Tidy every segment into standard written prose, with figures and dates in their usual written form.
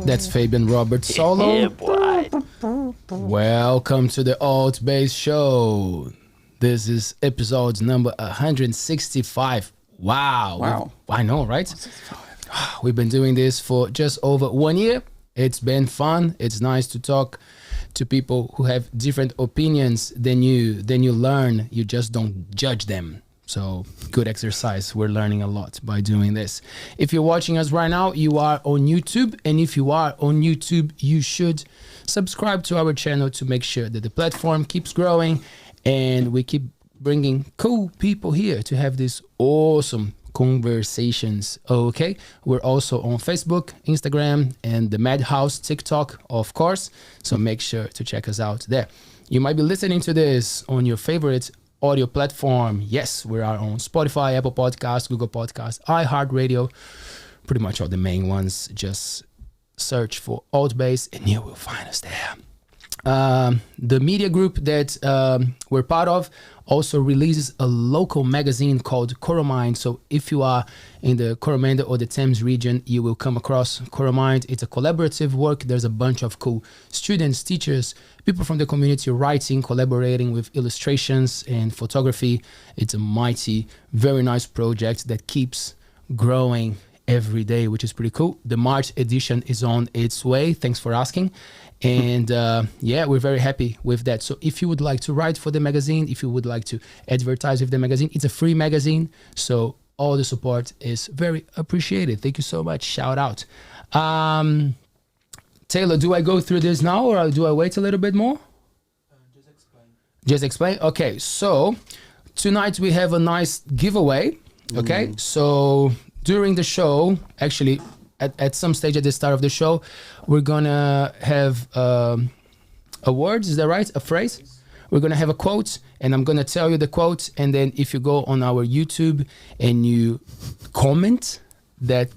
That's Fabian Robert solo. Yeah, boy. Welcome to the ALTBAYS Show. This is episode number 165. Wow. I know, right? We've been doing this for just over 1 year. It's been fun. It's nice to talk to people who have different opinions than you. Then you learn. You just don't judge them. So good exercise. We're learning a lot by doing this. If you're watching us right now, you are on YouTube. And if you are on YouTube, you should subscribe to our channel to make sure that the platform keeps growing and we keep bringing cool people here to have these awesome conversations. Okay, we're also on Facebook, Instagram, and the Madhouse TikTok, of course. So make sure to check us out there. You might be listening to this on your favorite audio platform. Yes, we are on Spotify, Apple Podcasts, Google Podcasts, iHeartRadio, pretty much all the main ones. Just search for ALTBAYS and you will find us there. The media group that we're part of also releases a local magazine called Coromandel. So if you are in the Coromandel or the Thames region, you will come across Coromandel. It's a collaborative work. There's a bunch of cool students, teachers, people from the community writing, collaborating with illustrations and photography. It's a mighty, very nice project that keeps growing every day, which is pretty cool. The March edition is on its way. Thanks for asking. And yeah, we're very happy with that. So if you would like to write for the magazine, if you would like to advertise with the magazine, it's a free magazine. So all the support is very appreciated. Thank you so much. Shout out. Taylor, do I go through this now or do I wait a little bit more? Just explain. Okay, so tonight we have a nice giveaway. Okay, so during the show, actually, at some stage at the start of the show, we're gonna have a word, is that right? A phrase? We're gonna have a quote, and I'm gonna tell you the quote, and then if you go on our YouTube and you comment that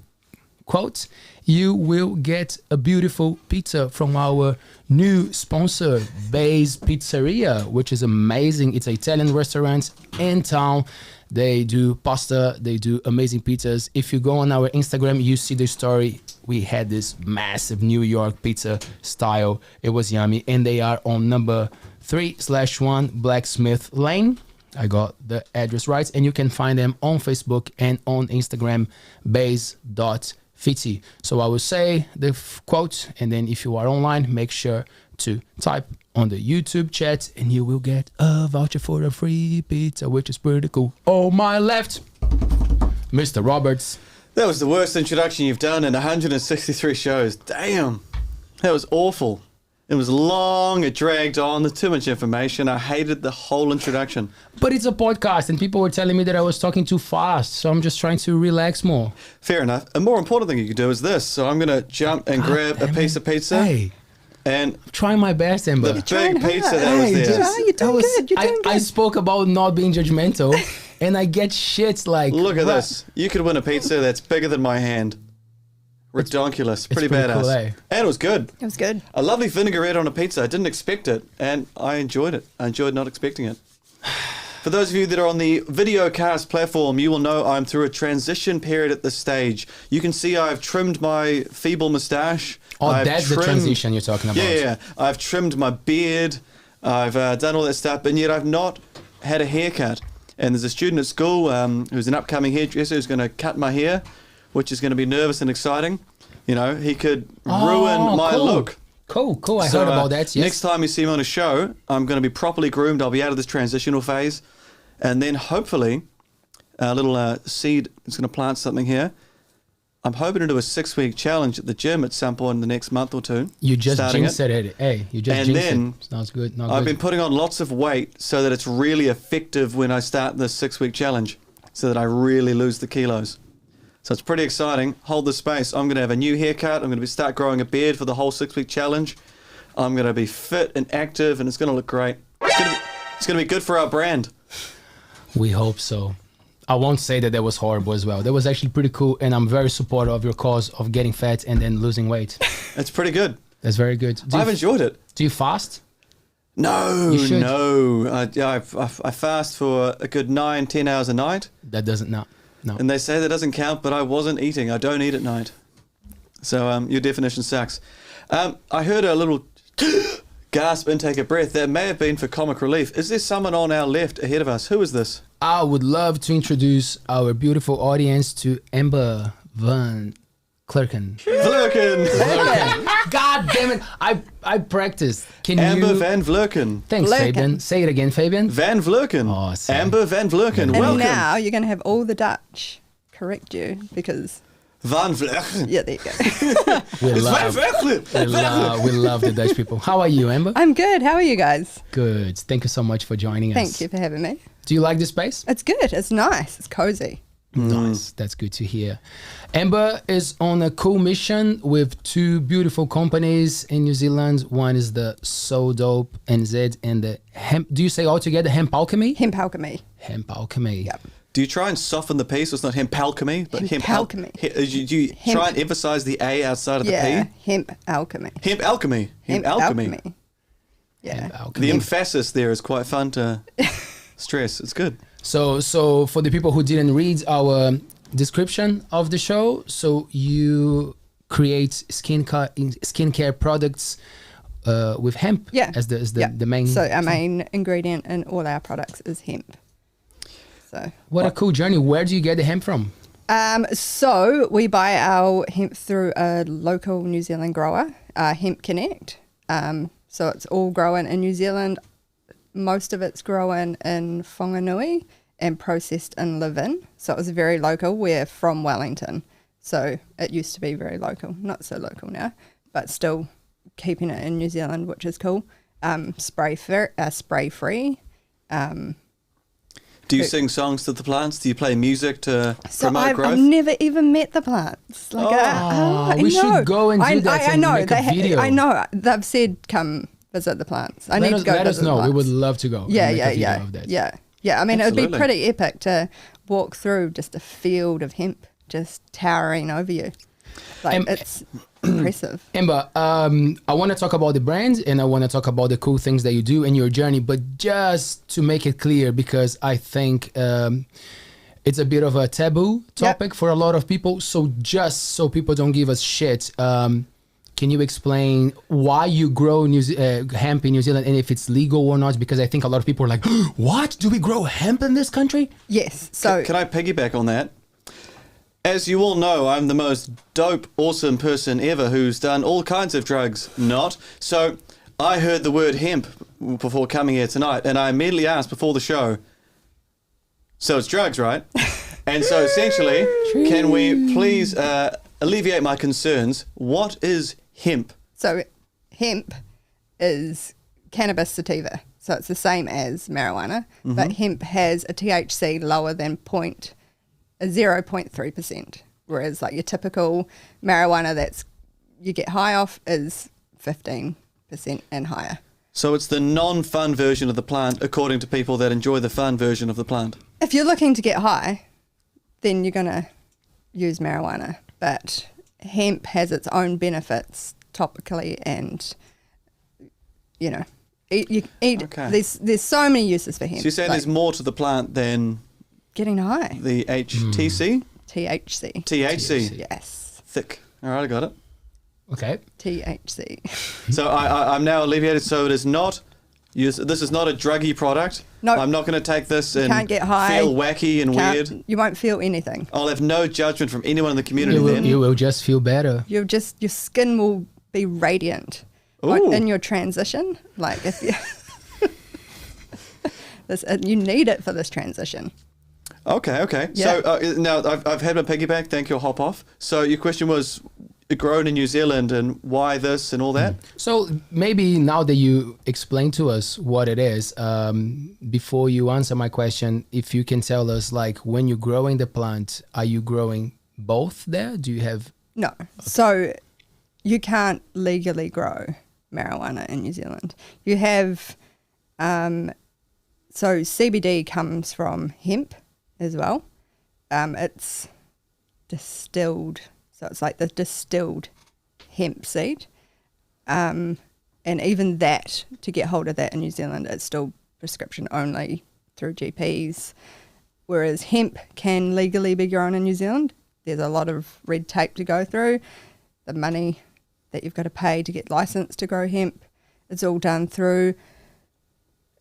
quote, you will get a beautiful pizza from our new sponsor, Bays Pizzeria, which is amazing. It's an Italian restaurant in town. They do pasta, they do amazing pizzas. If you go on our Instagram, you see the story. We had this massive New York pizza style. It was yummy. And they are on number 3/1 Blacksmith Lane. I got the address right. And you can find them on Facebook and on Instagram, bays.fitty. So I will say the quote, and then if you are online, make sure to type on the YouTube chat and you will get a voucher for a free pizza, which is pretty cool. On my left, Mr. Roberts. That was the worst introduction you've done in 163 shows. Damn, that was awful. It was long, it dragged on, there's too much information. I hated the whole introduction. But it's a podcast and people were telling me that I was talking too fast, so I'm just trying to relax more. Fair enough. A more important thing you could do is this. So I'm going to jump and grab a piece of pizza. Hey. And I'm trying my best, Amber. the big pizza that was there. You're doing good. You're doing good. I spoke about not being judgmental, and I get shit like... Look at this. You could win a pizza that's bigger than my hand. Ridiculous. Pretty badass. Cool, eh? And it was good. It was good. A lovely vinaigrette on a pizza. I didn't expect it, and I enjoyed it. I enjoyed not expecting it. For those of you that are on the videocast platform, you will know I'm through a transition period at this stage. You can see I've trimmed my feeble moustache. Oh, that's the transition you're talking about. Yeah. I've trimmed my beard. I've done all that stuff, and yet I've not had a haircut. And there's a student at school who's an upcoming hairdresser who's going to cut my hair, which is going to be nervous and exciting. You know, he could ruin my look. Cool. I heard about that, yes. Next time you see me on a show, I'm going to be properly groomed. I'll be out of this transitional phase. And then hopefully, a little seed is going to plant something here. I'm hoping to do a 6-week challenge at the gym at some point in the next month or two. You just jinxed it. Hey, you just jinxed it. Sounds good. I've been putting on lots of weight so that it's really effective when I start this 6-week challenge, so that I really lose the kilos. So it's pretty exciting. Hold the space. I'm going to have a new haircut. I'm going to start growing a beard for the whole 6-week challenge. I'm going to be fit and active, and it's going to look great. It's going to be good for our brand. We hope so. I won't say that was horrible as well. That was actually pretty cool, and I'm very supportive of your cause of getting fat and then losing weight. It's pretty good. That's very good. I've enjoyed it. Do you fast? No. I fast for a good 9-10 hours a night. That doesn't, no. And they say that doesn't count, but I wasn't eating. I don't eat at night. So your definition sucks. I heard a little gasp, intake of breath. That may have been for comic relief. Is there someone on our left ahead of us? Who is this? I would love to introduce our beautiful audience to Amber Van Vlerken. Vlerken. God damn it! I practiced. Can Amber you? Van Vlerken. Thanks, Vlerken. Fabian. Say it again, Fabian. Van Vlerken. Awesome. Amber Van Vlerken. And Welcome. now you're going to have all the Dutch correct you because, Van Vlerken. yeah, there you go. We It's love, Van Vlerken. we love the Dutch people. How are you, Amber? I'm good. How are you guys? Good. Thank you so much for joining us. Thank you for having me. Do you like the space? It's good. It's nice. It's cozy. Nice. That's good to hear. Amber is on a cool mission with two beautiful companies in New Zealand. One is the So Dope NZ and the Hemp. Do you say all together Hempalchemy? Hempalchemy. Hempalchemy. Yep. Do you try and soften the P so it's not hempalchemy, but Hempalchemy. Do you try and emphasize the A outside of the Yeah. P? Hemp alchemy. Hemp alchemy. Hemp alchemy. Yeah. Hempalchemy. The emphasis there is quite fun to stress. It's good. So for the people who didn't read our description of the show, so you create skincare products with hemp as the main. So our main ingredient in all our products is hemp. So what a cool journey. Where do you get the hemp from? So we buy our hemp through a local New Zealand grower, Hemp Connect. So it's all grown in New Zealand. Most of it's grown in Whanganui and processed in Levin. So it was very local. We're from Wellington. So it used to be very local. Not so local now, but still keeping it in New Zealand, which is cool. Spray free. Do you sing songs to the plants? Do you play music to promote growth? I've never even met the plants. Like, we should go and do that and make a video. I know. They've said come visit the plants. I need to go let us visit the know. We plants. would love to go. Yeah, and make a video yeah, of that. yeah. I mean, it would be Absolutely. pretty epic to walk through just a field of hemp just towering over you. Like, it's impressive. Amber, I want to talk about the brand and I want to talk about the cool things that you do in your journey, but just to make it clear, because I think it's a bit of a taboo topic for a lot of people. So just so people don't give us shit, can you explain why you grow hemp in New Zealand and if it's legal or not? Because I think a lot of people are like, what? Do we grow hemp in this country? Yes. So Can I piggyback on that? As you all know, I'm the most dope, awesome person ever who's done all kinds of drugs. Not. So I heard the word hemp before coming here tonight, and I immediately asked before the show, so it's drugs, right? And so essentially, can we please alleviate my concerns? What is hemp? So hemp is cannabis sativa. So it's the same as marijuana, but hemp has a THC lower than 0.3%, whereas like your typical marijuana that's you get high off is 15% and higher. So it's the non-fun version of the plant, according to people that enjoy the fun version of the plant. If you're looking to get high, then you're going to use marijuana, but hemp has its own benefits topically and, you know, you eat. Okay. There's so many uses for hemp. So you're saying like there's more to the plant than getting high. the HTC? THC. THC. Yes. Thick. All right, I got it. Okay. THC. So I'm now alleviated. So it is not. This is not a druggy product. No. I'm not going to take this and Can't get high. feel wacky and weird. You won't feel anything. I'll have no judgment from anyone in the community then. You will just feel better. Your skin will be radiant. Like Ooh. in your transition. Like if you you need it for this transition. Okay. Yeah. So now I've had my piggyback. Thank you. I'll hop off. So your question was grown in New Zealand and why this and all that? So maybe now that you explained to us what it is, before you answer my question, if you can tell us, like, when you're growing the plant, are you growing both there? Do you have... No. Okay. So you can't legally grow marijuana in New Zealand. You have... so CBD comes from hemp as well. It's distilled... So it's like the distilled hemp seed. And even that, to get hold of that in New Zealand, it's still prescription only through GPs. Whereas hemp can legally be grown in New Zealand. There's a lot of red tape to go through. the money that you've got to pay to get licensed to grow hemp. It's all done through,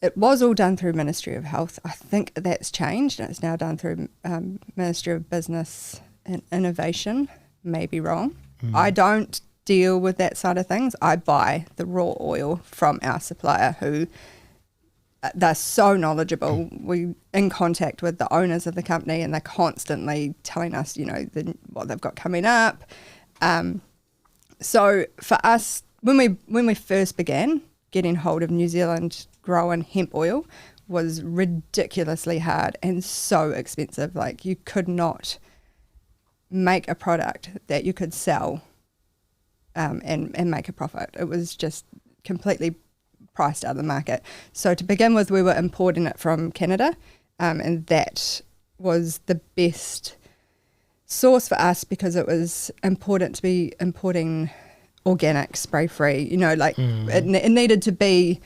it was all done through Ministry of Health. I think that's changed. It's now done through Ministry of Business and Innovation. May be wrong. I don't deal with that side of things. I buy the raw oil from our supplier, who they're so knowledgeable. We're in contact with the owners of the company, and they're constantly telling us, you know, what they've got coming up. So for us, when we first began getting hold of New Zealand grown hemp oil, was ridiculously hard and so expensive. Like, you could not make a product that you could sell and make a profit. It was just completely priced out of the market. So to begin with, we were importing it from Canada, and that was the best source for us, because it was important to be importing organic, spray-free, you know, like it needed to be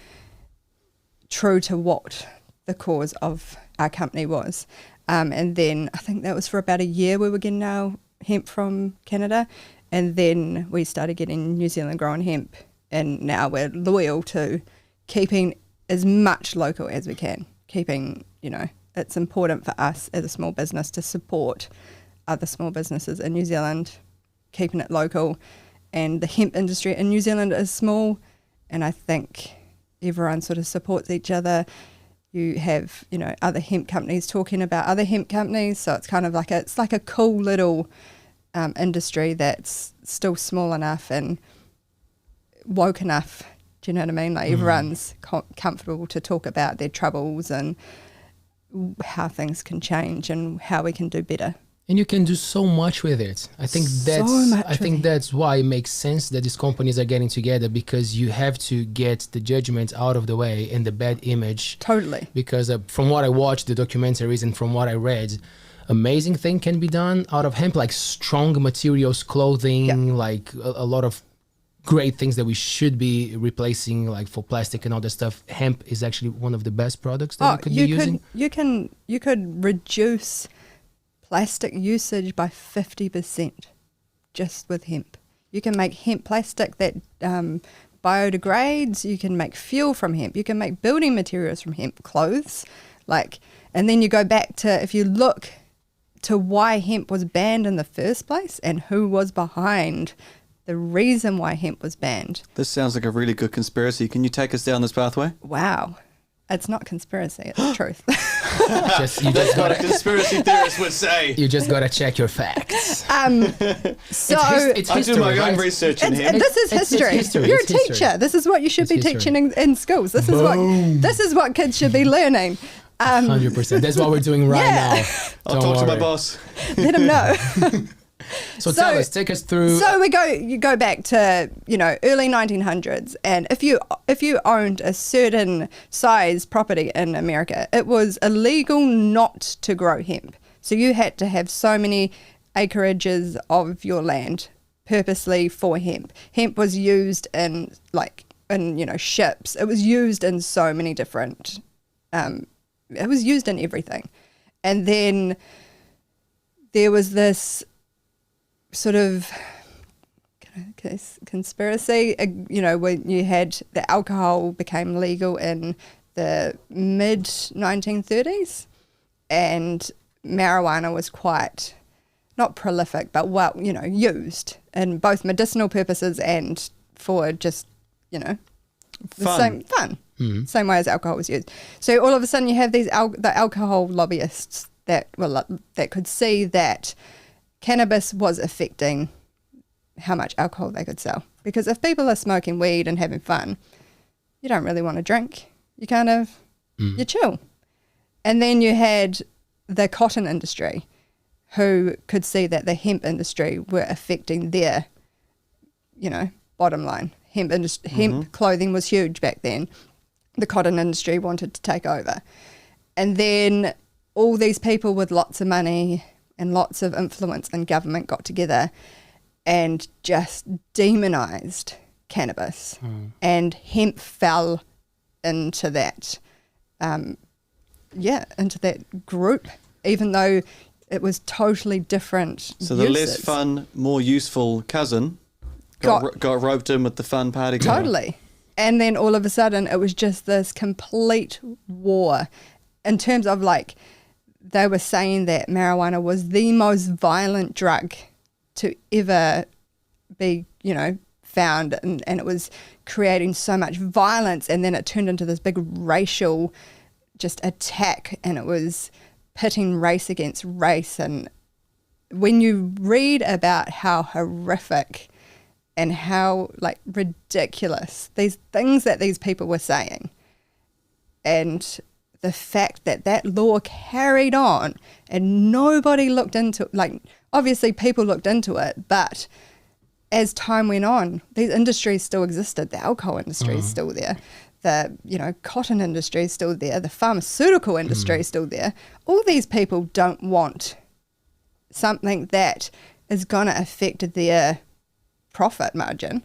true to what the cause of our company was. And then I think that was for about a year we were getting our hemp from Canada, and then we started getting New Zealand grown hemp, and now we're loyal to keeping as much local as we can. Keeping, you know, it's important for us as a small business to support other small businesses in New Zealand, keeping it local. And the hemp industry in New Zealand is small, and I think everyone sort of supports each other. You have, you know, other hemp companies talking about other hemp companies, so it's kind of like it's like a cool little industry that's still small enough and woke enough. Do you know what I mean? Like, everyone's comfortable to talk about their troubles and how things can change and how we can do better. And you can do so much with it. I think that's why it makes sense that these companies are getting together, because you have to get the judgment out of the way and the bad image. Totally. Because from what I watched, the documentaries, and from what I read, amazing thing can be done out of hemp, like strong materials, clothing, like a lot of great things that we should be replacing, like for plastic and all that stuff. Hemp is actually one of the best products that we could be using. You could reduce plastic usage by 50% just with hemp. You can make hemp plastic that biodegrades. You can make fuel from hemp. You can make building materials from hemp, clothes. Like, and then you go back to, if you look to why hemp was banned in the first place and who was behind the reason why hemp was banned. This sounds like a really good conspiracy. Can you take us down this pathway? Wow. It's not conspiracy, it's the truth. That's what a conspiracy theorist would say. You just got to check your facts. So it's history, I do my own right? research in here. This is history. You're a teacher. This is what you should be teaching in schools. This is what kids should be learning. 100%. That's what we're doing right now. I'll talk to my boss. Let him know. So tell us, take us through. So you go back to, you know, early 1900s, and if you owned a certain size property in America, it was illegal not to grow hemp. So you had to have so many acreages of your land purposely for hemp. Hemp was used in ships. It was used in so many different. It was used in everything, and then there was this sort of conspiracy, you know, when you had the alcohol became legal in the mid 1930s, and marijuana was quite not prolific, but used in both medicinal purposes and for just, you know, fun. Same way as alcohol was used. So all of a sudden you have these the alcohol lobbyists that could see that cannabis was affecting how much alcohol they could sell. Because if people are smoking weed and having fun, you don't really want to drink. You kind of, you chill. And then you had the cotton industry, who could see that the hemp industry were affecting their, you know, bottom line. Hemp clothing was huge back then. The cotton industry wanted to take over. And then all these people with lots of money and lots of influence in government got together and just demonized cannabis. And hemp fell into that, into that group, even though it was totally different. So the less fun, more useful cousin got roped in with the fun party girl. Totally. And then all of a sudden it was just this complete war in terms of like, they were saying that marijuana was the most violent drug to ever be, you know, found, and it was creating so much violence, and then it turned into this big racial just attack, and it was pitting race against race. And when you read about how horrific and how like ridiculous these things that these people were saying, and the fact that that law carried on and nobody looked into, like, obviously people looked into it, but as time went on, these industries still existed. The alcohol industry is still there. The, you know, cotton industry is still there. The pharmaceutical industry is still there. All these people don't want something that is going to affect their profit margin.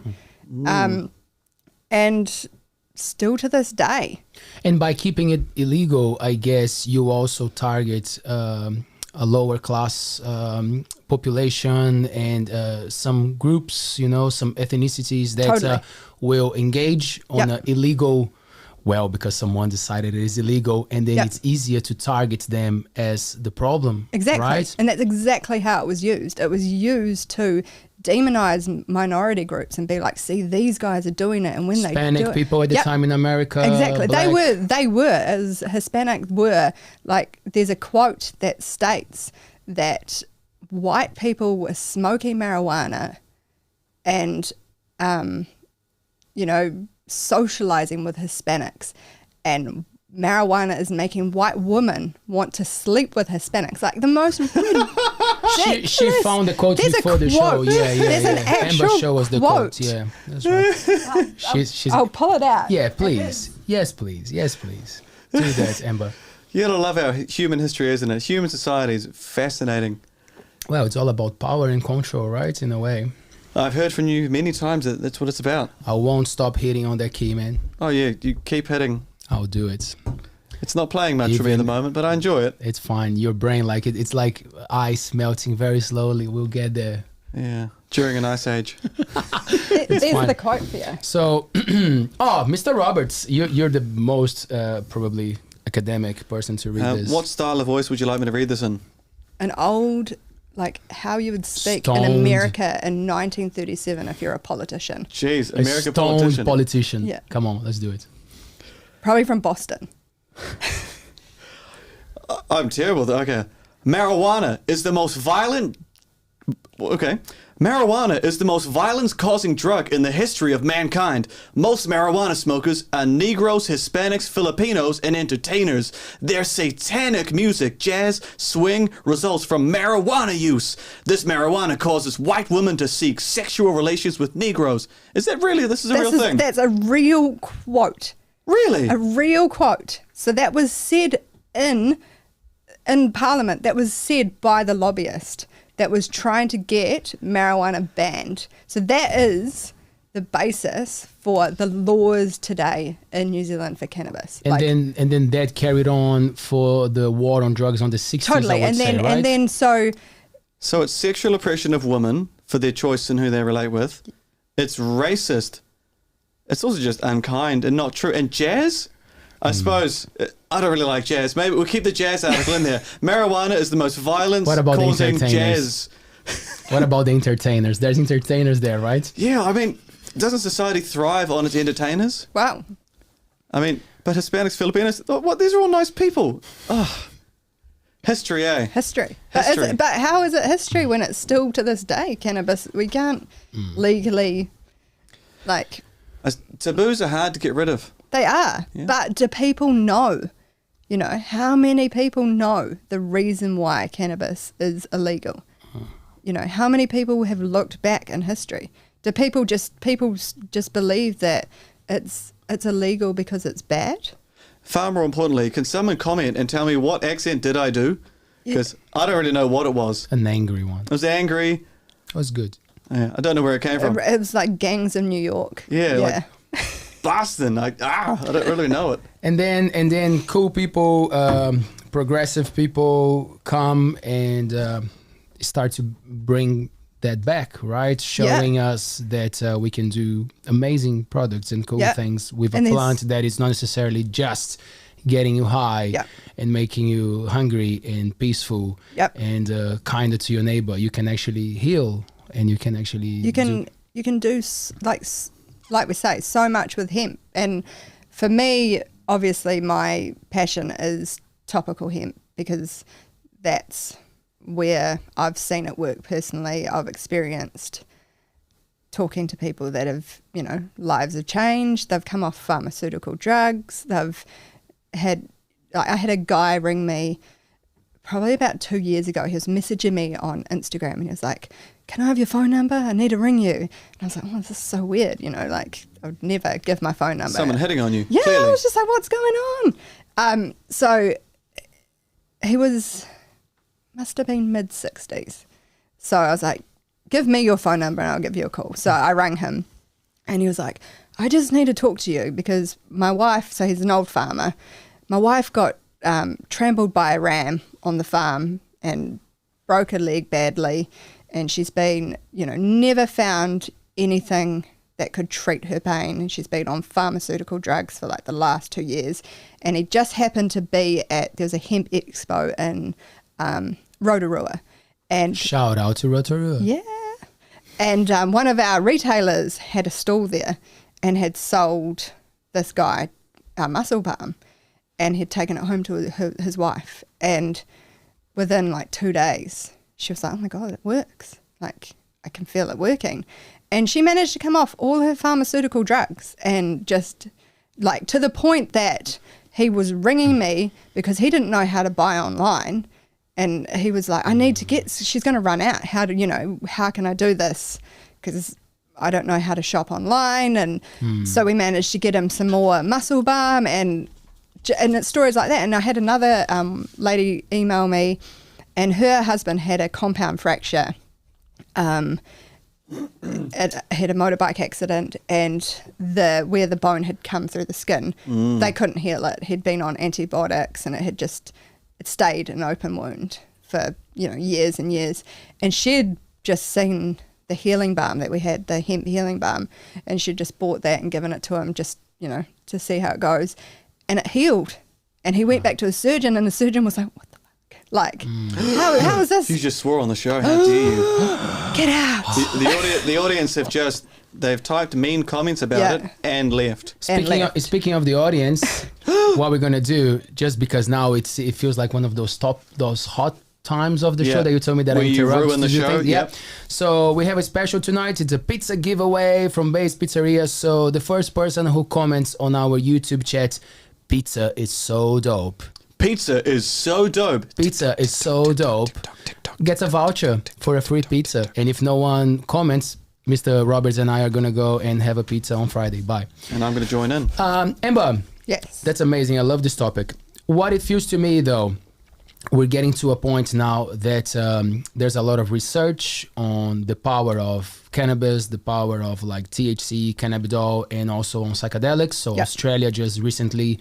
And still to this day. And by keeping it illegal, I guess you also target a lower class population and some groups, you know, some ethnicities that will engage on an illegal, well, because someone decided it is illegal, and then it's easier to target them as the problem. Exactly. Right? And that's exactly how it was used. It was used to demonize minority groups and be like, see, these guys are doing it, and when Hispanic they do people at the time in America. Exactly. Black. They were as Hispanic were, like, there's a quote that states that white people were smoking marijuana and you know, socializing with Hispanics, and marijuana is making white women want to sleep with Hispanics. Like the most she found the quote before the show. Yeah. There's an actual Amber show was the quote. Yeah, that's right. she's I'll pull it out. Yeah, please. Yes, please. Yes, please. Do that, Amber. You gotta love our human history, isn't it? Human society is fascinating. Well, it's all about power and control, right? In a way. I've heard from you many times that that's what it's about. I won't stop hitting on that key, man. Oh yeah, you keep hitting. I'll do it. It's not playing much for me at the moment, but I enjoy it. It's fine. Your brain, like it's like ice melting very slowly. We'll get there. Yeah, during an ice age. There's the quote for you. So, Mr. Roberts, you're the most probably academic person to read this. What style of voice would you like me to read this in? An old, like how you would speak Stoned. in America in 1937 if you're a politician. Jeez, A American stoned politician. Yeah. Come on, let's do it. Probably from Boston. I'm terrible. Okay. Marijuana is the most violent violence-causing drug in the history of mankind. Most marijuana smokers are Negroes, Hispanics, Filipinos, and entertainers. Their satanic music, jazz, swing, results from marijuana use. This marijuana causes white women to seek sexual relations with Negroes. Is that really? This is a real thing? That's a real quote. Really? A real quote. So that was said in Parliament. That was said by the lobbyist that was trying to get marijuana banned. So that is the basis for the laws today in New Zealand for cannabis. And then that carried on for the war on drugs on the 60s. Totally. I would say, right? And then so it's sexual oppression of women for their choice in who they relate with. It's racist. It's also just unkind and not true. And jazz? I suppose, I don't really like jazz. Maybe we'll keep the jazz article in there. Marijuana is the most violence-causing jazz. What about the entertainers? There's entertainers there, right? Yeah, I mean, doesn't society thrive on its entertainers? wow. I mean, but Hispanics, Filipinos, what? These are all nice people. Oh, history, eh? History. History. But how is it history when it's still to this day cannabis? We can't legally, like... Taboos are hard to get rid of. They are. Yeah. But do people know? You know, how many people know the reason why cannabis is illegal? You know, how many people have looked back in history? Do people just believe that it's illegal because it's bad? Far more importantly, can someone comment and tell me what accent did I do? Because I don't really know what it was. An angry one. It was angry. It was good. Yeah, I don't know where it came from. It was like gangs in New York. Yeah. Like Boston. I don't really know it. And then cool people, progressive people come and start to bring that back, right? Showing us that we can do amazing products and cool things with a plant that is not necessarily just getting you high and making you hungry and peaceful and kinder to your neighbor. You can actually heal, and you can actually you can do like we say so much with hemp. And for me, obviously my passion is topical hemp, because that's where I've seen it work personally. I've experienced talking to people that have, you know, lives have changed. They've come off pharmaceutical drugs. I had a guy ring me probably about 2 years ago. He was messaging me on Instagram, and he was like, "Can I have your phone number? I need to ring you." And I was like, "Oh, this is so weird." You know, like I would never give my phone number. Someone hitting on you. Yeah, clearly. I was just like, "What's going on?" So he must have been mid-60s. So I was like, "Give me your phone number and I'll give you a call." So I rang him, and he was like, "I just need to talk to you because my wife," so he's an old farmer, "my wife got trampled by a ram on the farm and broke her leg badly, and she's been, you know, never found anything that could treat her pain, and she's been on pharmaceutical drugs for like the last 2 years." And he just happened to be there's a hemp expo in Rotorua. And shout out to Rotorua. Yeah. And one of our retailers had a stall there and had sold this guy muscle balm, and he'd taken it home to his wife. And within like 2 days, she was like, "Oh my God, it works. Like, I can feel it working." And she managed to come off all her pharmaceutical drugs, and just like to the point that he was ringing me because he didn't know how to buy online. And he was like, she's going to run out. How can I do this? Because I don't know how to shop online. And so we managed to get him some more muscle balm, and it's stories like that. And I had another lady email me, and her husband had a compound fracture. Had a motorbike accident, and where the bone had come through the skin, they couldn't heal it. He'd been on antibiotics, and it stayed an open wound for, you know, years and years. And she'd just seen the healing balm that we had, the hemp healing balm, and she'd just bought that and given it to him just, you know, to see how it goes. And it healed. And he went back to the surgeon, and the surgeon was like, "What the fuck? Like, how is this?" You just swore on the show. How dare you? Get out. The audience they've typed mean comments about it and left. Speaking of the audience, what we're gonna do, just because now it feels like one of those hot times of the show that you told me that I interrupt. Ruin the show. Yep. So we have a special tonight. It's a pizza giveaway from Base Pizzeria. So the first person who comments on our YouTube chat, "Pizza is so dope." Pizza is so dope. Pizza is so dope. Gets a voucher for a free pizza. And if no one comments, Mr. Roberts and I are going to go and have a pizza on Friday. Bye. And I'm going to join in. Amber. Yes. That's amazing. I love this topic. What it feels to me, though, we're getting to a point now that there's a lot of research on the power of cannabis, the power of like THC, cannabidiol, and also on psychedelics. So Australia just recently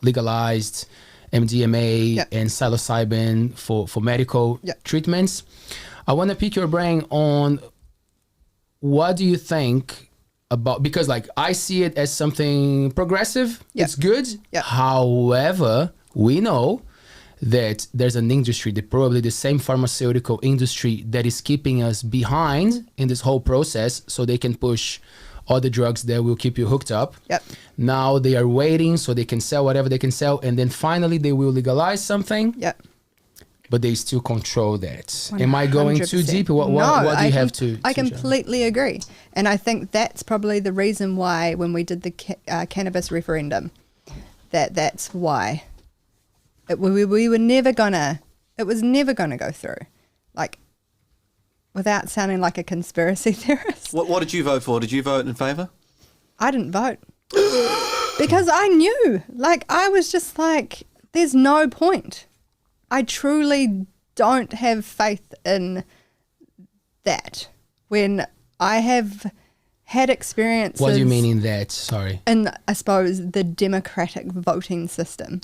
legalized MDMA and psilocybin for medical treatments. I want to pick your brain on what do you think about, because like I see it as something progressive. It's good. However, we know that there's an industry, probably the same pharmaceutical industry, that is keeping us behind in this whole process, so they can push all the drugs that will keep you hooked up. Now they are waiting so they can sell whatever they can sell, and then finally they will legalize something. But they still control that. 100%. Am I going too deep? What do you have to I completely agree. And I think that's probably the reason why when we did the cannabis referendum, that's why we were never gonna, it was never gonna go through. Like, without sounding like a conspiracy theorist. What did you vote for? Did you vote in favour? I didn't vote. Because I knew. Like, I was just like, there's no point. I truly don't have faith in that. When I have had experiences... What do you mean in that? Sorry. In, I suppose, the democratic voting system.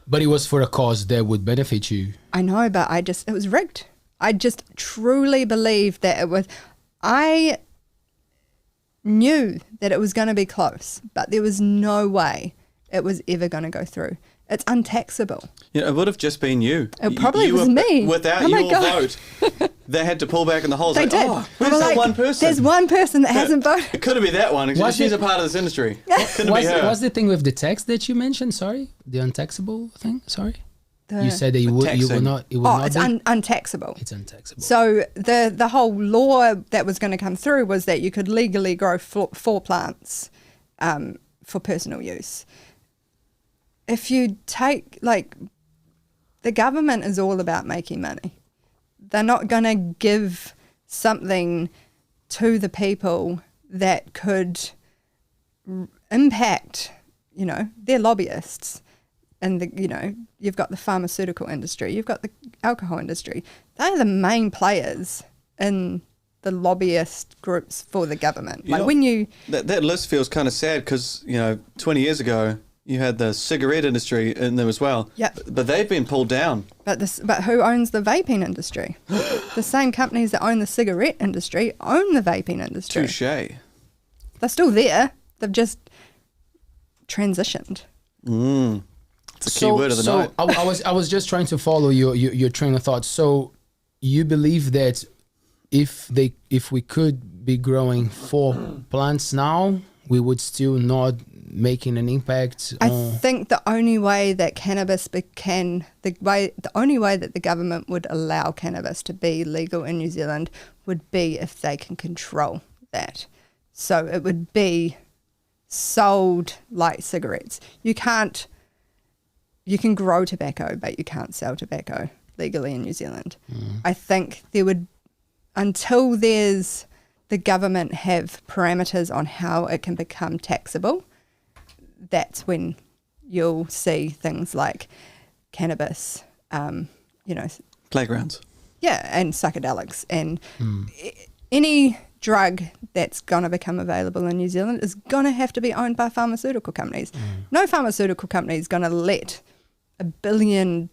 But it was for a cause that would benefit you. I know, but it was rigged. I just truly believe that it was. I knew that it was going to be close, but there was no way it was ever going to go through. It's untaxable. It would have just been you. It probably was me. Without your vote, they had to pull back in the holes. They did. Where's that one person? There's one person that hasn't voted. It could have been that one. She's a part of this industry. Couldn't be her. What's the thing with the tax that you mentioned? Sorry, the untaxable thing. Sorry, you said that you will not. It will not it's untaxable. It's untaxable. So the whole law that was going to come through was that you could legally grow 4 plants for personal use. If you take, the government is all about making money. They're not going to give something to the people that could impact, they're lobbyists. And, you've got the pharmaceutical industry, you've got the alcohol industry. They're the main players in the lobbyist groups for the government. That list feels kind of sad because, 20 years ago, you had the cigarette industry in there as well. Yeah. But they've been pulled down. But who owns the vaping industry? The same companies that own the cigarette industry own the vaping industry. Touché. They're still there. They've just transitioned. It's a key word of the night. I was just trying to follow your train of thought. So you believe that if we could be growing 4 plants now, we would still not making an impact I think the only way that the only way that the government would allow cannabis to be legal in New Zealand would be if they can control that. So it would be sold like cigarettes. You can grow tobacco, but you can't sell tobacco legally in New Zealand. I think there would, until there's the government have parameters on how it can become taxable, that's when you'll see things like cannabis, playgrounds. Yeah, and psychedelics. And any drug that's going to become available in New Zealand is going to have to be owned by pharmaceutical companies. No pharmaceutical company is going to let $1 billion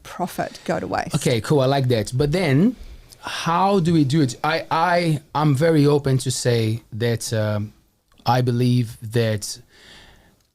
profit go to waste. Okay, cool. I like that. But then how do we do it? I'm very open to say that I believe that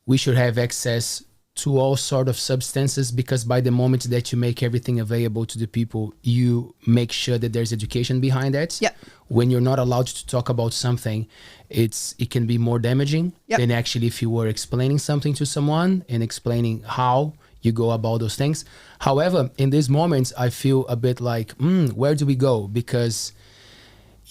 we should have access to all sort of substances, because by the moment that you make everything available to the people, you make sure that there's education behind that. Yep. When you're not allowed to talk about something, it can be more damaging than actually if you were explaining something to someone and explaining how you go about those things. However, in these moments, I feel a bit like, where do we go? Because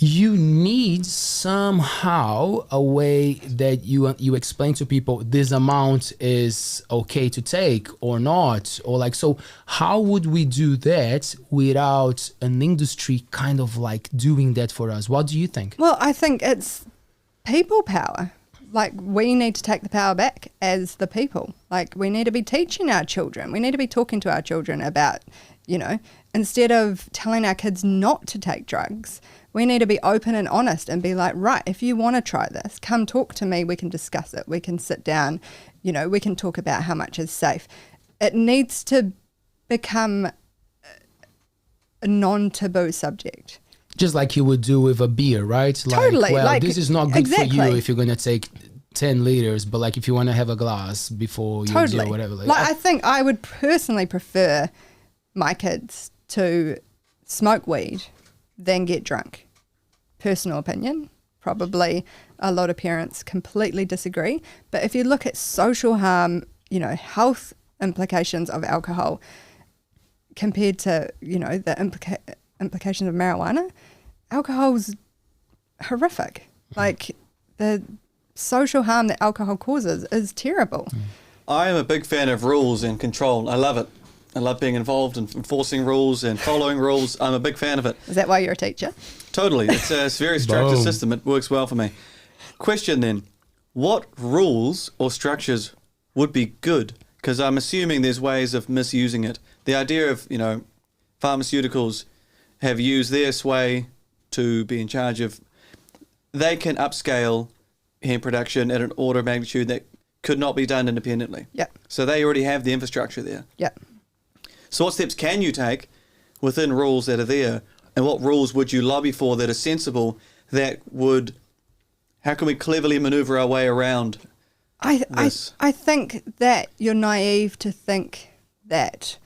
you need somehow a way that you explain to people this amount is okay to take or not, or like, so how would we do that without an industry kind of like doing that for us? What do you think? Well, I think it's people power. Like, we need to take the power back as the people. Like, we need to be teaching our children. We need to be talking to our children about, instead of telling our kids not to take drugs, we need to be open and honest and be like, right, if you want to try this, come talk to me. We can discuss it. We can sit down. We can talk about how much is safe. It needs to become a non-taboo subject. Just like you would do with a beer, right? Totally. Well, this is not good for you exactly. if you're going to take 10 liters, but like if you want to have a glass before you do whatever. I think I would personally prefer my kids to smoke weed than get drunk. Personal opinion. Probably a lot of parents completely disagree. But if you look at social harm, health implications of alcohol compared to, the implications of marijuana, alcohol's horrific. Like, the social harm that alcohol causes is terrible. I am a big fan of rules and control. I love it. I love being involved in enforcing rules and following rules. I'm a big fan of it. Is that why you're a teacher? Totally. It's a very structured system. It works well for me. Question then, what rules or structures would be good? Because I'm assuming there's ways of misusing it. The idea of, pharmaceuticals have used their sway to be in charge of, they can upscale hemp production at an order of magnitude that could not be done independently. Yeah. So they already have the infrastructure there. Yeah. So what steps can you take within rules that are there And what rules would you lobby for that are sensible, that would, how can we cleverly maneuver our way around this? I think that you're naive to think that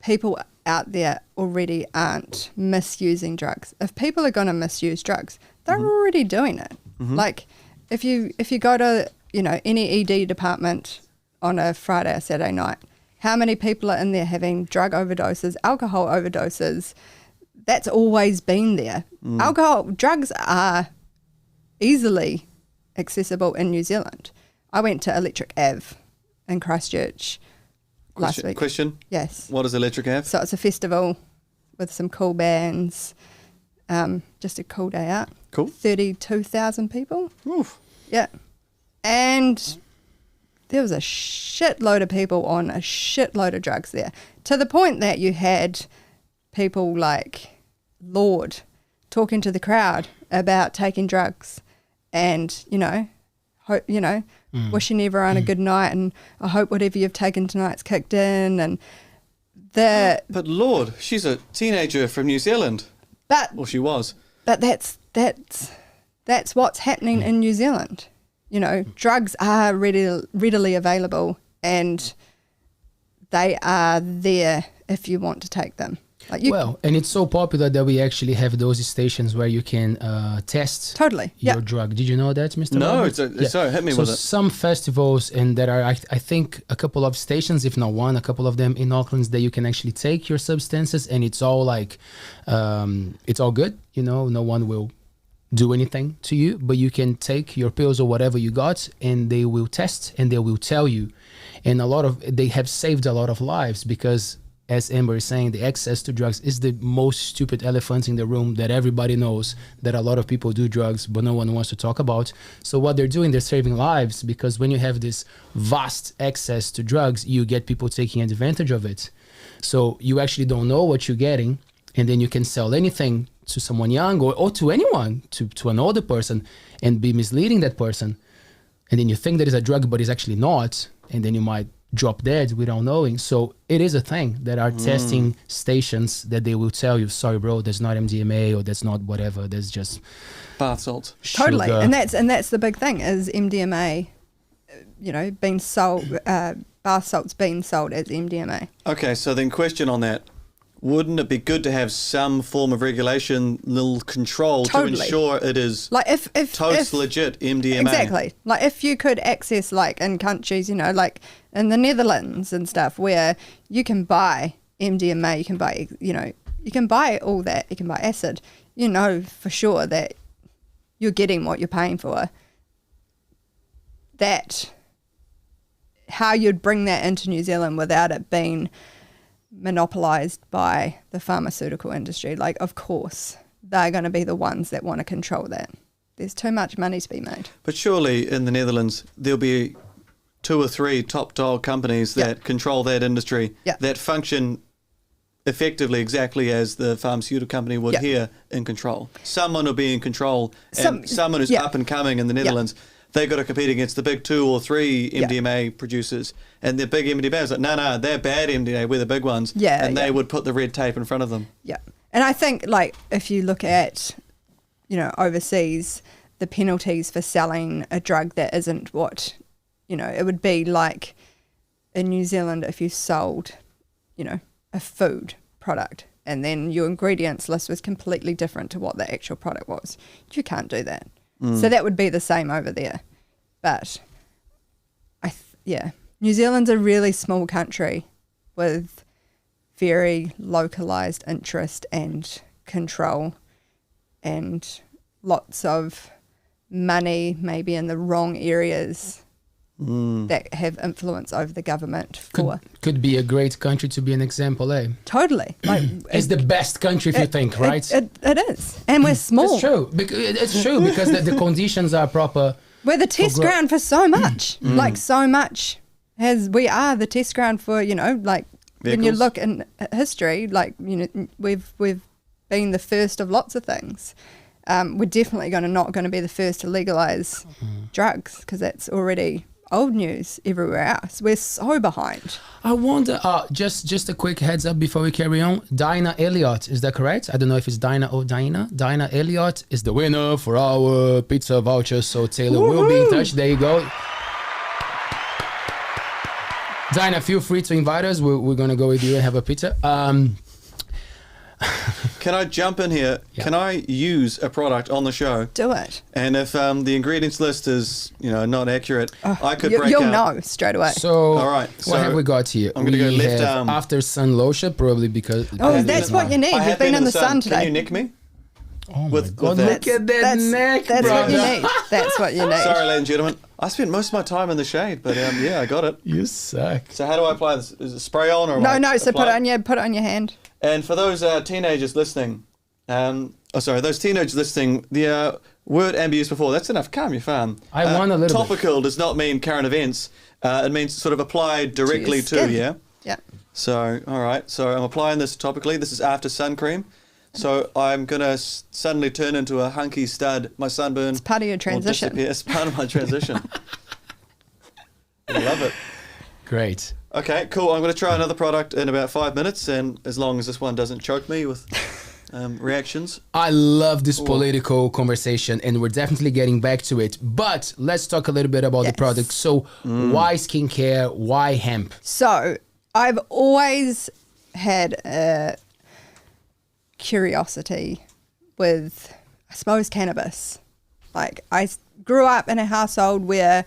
people out there already aren't misusing drugs. If people are going to misuse drugs, they're already doing it. Like if you go to, you know, any ED department on a Friday or Saturday night, how many people are in there having drug overdoses, alcohol overdoses? That's always been there. Drugs are easily accessible in New Zealand. I went to Electric Ave in Christchurch last week. Question? Yes. What is Electric Ave? So it's a festival with some cool bands, just a cool day out. Cool. 32,000 people. Oof. Yeah. And there was a shitload of people on a shitload of drugs there, to the point that you had people like Lord talking to the crowd about taking drugs and, wishing everyone a good night, and I hope whatever you've taken tonight's kicked in. And But Lord, she's a teenager from New Zealand. Well, she was. But that's what's happening in New Zealand. You know, drugs are readily available, and they are there if you want to take them. And it's so popular that we actually have those stations where you can test your drug. Did you know that, Mr. No, Robert? sorry, hit me with it. Some festivals, and there are, I think, a couple of stations, if not one, a couple of them in Auckland, that you can actually take your substances, and it's all like, it's all good. You know, no one will do anything to you, but you can take your pills or whatever you got, and they will test and they will tell you. And they have saved a lot of lives, because as Amber is saying, the access to drugs is the most stupid elephant in the room that everybody knows, that a lot of people do drugs, but no one wants to talk about. So what they're doing, they're saving lives, because when you have this vast access to drugs, you get people taking advantage of it. So you actually don't know what you're getting, and then you can sell anything to someone young or to anyone, to an older person, and be misleading that person. And then you think that it's a drug, but it's actually not, and then you might drop dead without knowing. So it is a thing. There are testing stations that they will tell you, sorry bro, that's not MDMA, or that's not whatever, that's just bath salts. Totally. Sugar. And that's the big thing, is MDMA, being sold, bath salts being sold as MDMA. Okay, so then question on that. Wouldn't it be good to have some form of regulation, little control to ensure it is if legit MDMA? Exactly. Like if you could access, like in countries, like in the Netherlands and stuff, where you can buy MDMA, you can buy all that, you can buy acid, for sure that you're getting what you're paying for. That, how you'd bring that into New Zealand without it being monopolized by the pharmaceutical industry. Like, of course, they're going to be the ones that want to control that. There's too much money to be made. But surely in the Netherlands, there'll be 2 or 3 top dog companies that control that industry, that function effectively exactly as the pharmaceutical company would here in control. Someone will be in control, and someone who's up and coming in the Netherlands, they got to compete against the big 2 or 3 MDMA producers, and the big MDMA is like, no, they're bad MDMA, we're the big ones, and they would put the red tape in front of them. Yeah, and I think, like, if you look at, overseas, the penalties for selling a drug that isn't what, it would be like in New Zealand if you sold, a food product, and then your ingredients list was completely different to what the actual product was. You can't do that. So that would be the same over there. But, New Zealand's a really small country with very localised interest and control, and lots of money maybe in the wrong areas that have influence over the government. Could be a great country to be an example, eh? Totally. Like, it's the best country if you think, right? It is. And we're small. It's true. It's true, because the conditions are proper. We're the test ground for so much. Like, so much. We are the test ground for, like, vehicles. When you look in history, like, we've been the first of lots of things. We're definitely not going to be the first to legalise drugs, because that's already old news everywhere else. We're so behind. I wonder, just a quick heads up before we carry on. Dinah Elliott, is that correct? I don't know if it's Dinah or Dinah. Dinah Elliott is the winner for our pizza voucher. So Taylor will be in touch. There you go. Dinah, feel free to invite us. We're going to go with you and have a pizza. Can I jump in here? Yeah. Can I use a product on the show? Do it. And if the ingredients list is, not accurate, I could break you'll out. know straight away. So, all right. What have we got here? I'm going to go left arm. After sun lotion, probably because... Oh, that's what you need. You've been in the sun today. Can you nick me? Oh my God, look at that neck, That's brother. what you need. That's what you need. Sorry, ladies and gentlemen. I spent most of my time in the shade, but I got it. You suck. So how do I apply this? Is it spray on or No, so apply? put it on your hand. And for those teenagers listening, those teenagers listening, the word Amber used before, that's enough. Calm your farm. I want a little Topical does not mean current events. It means sort of applied directly to, yeah? Yeah. So, all right. So I'm applying this topically. This is after sun cream. So I'm going to suddenly turn into a hunky stud. My sunburn. It's part of your transition. It's part of my transition. I love it. Great. Okay, cool. I'm going to try another product in about 5 minutes, and as long as this one doesn't choke me with reactions. I love this political conversation, and we're definitely getting back to it. But let's talk a little bit about the product. So why skincare? Why hemp? So I've always had a curiosity with, I suppose, cannabis. Like, I grew up in a household where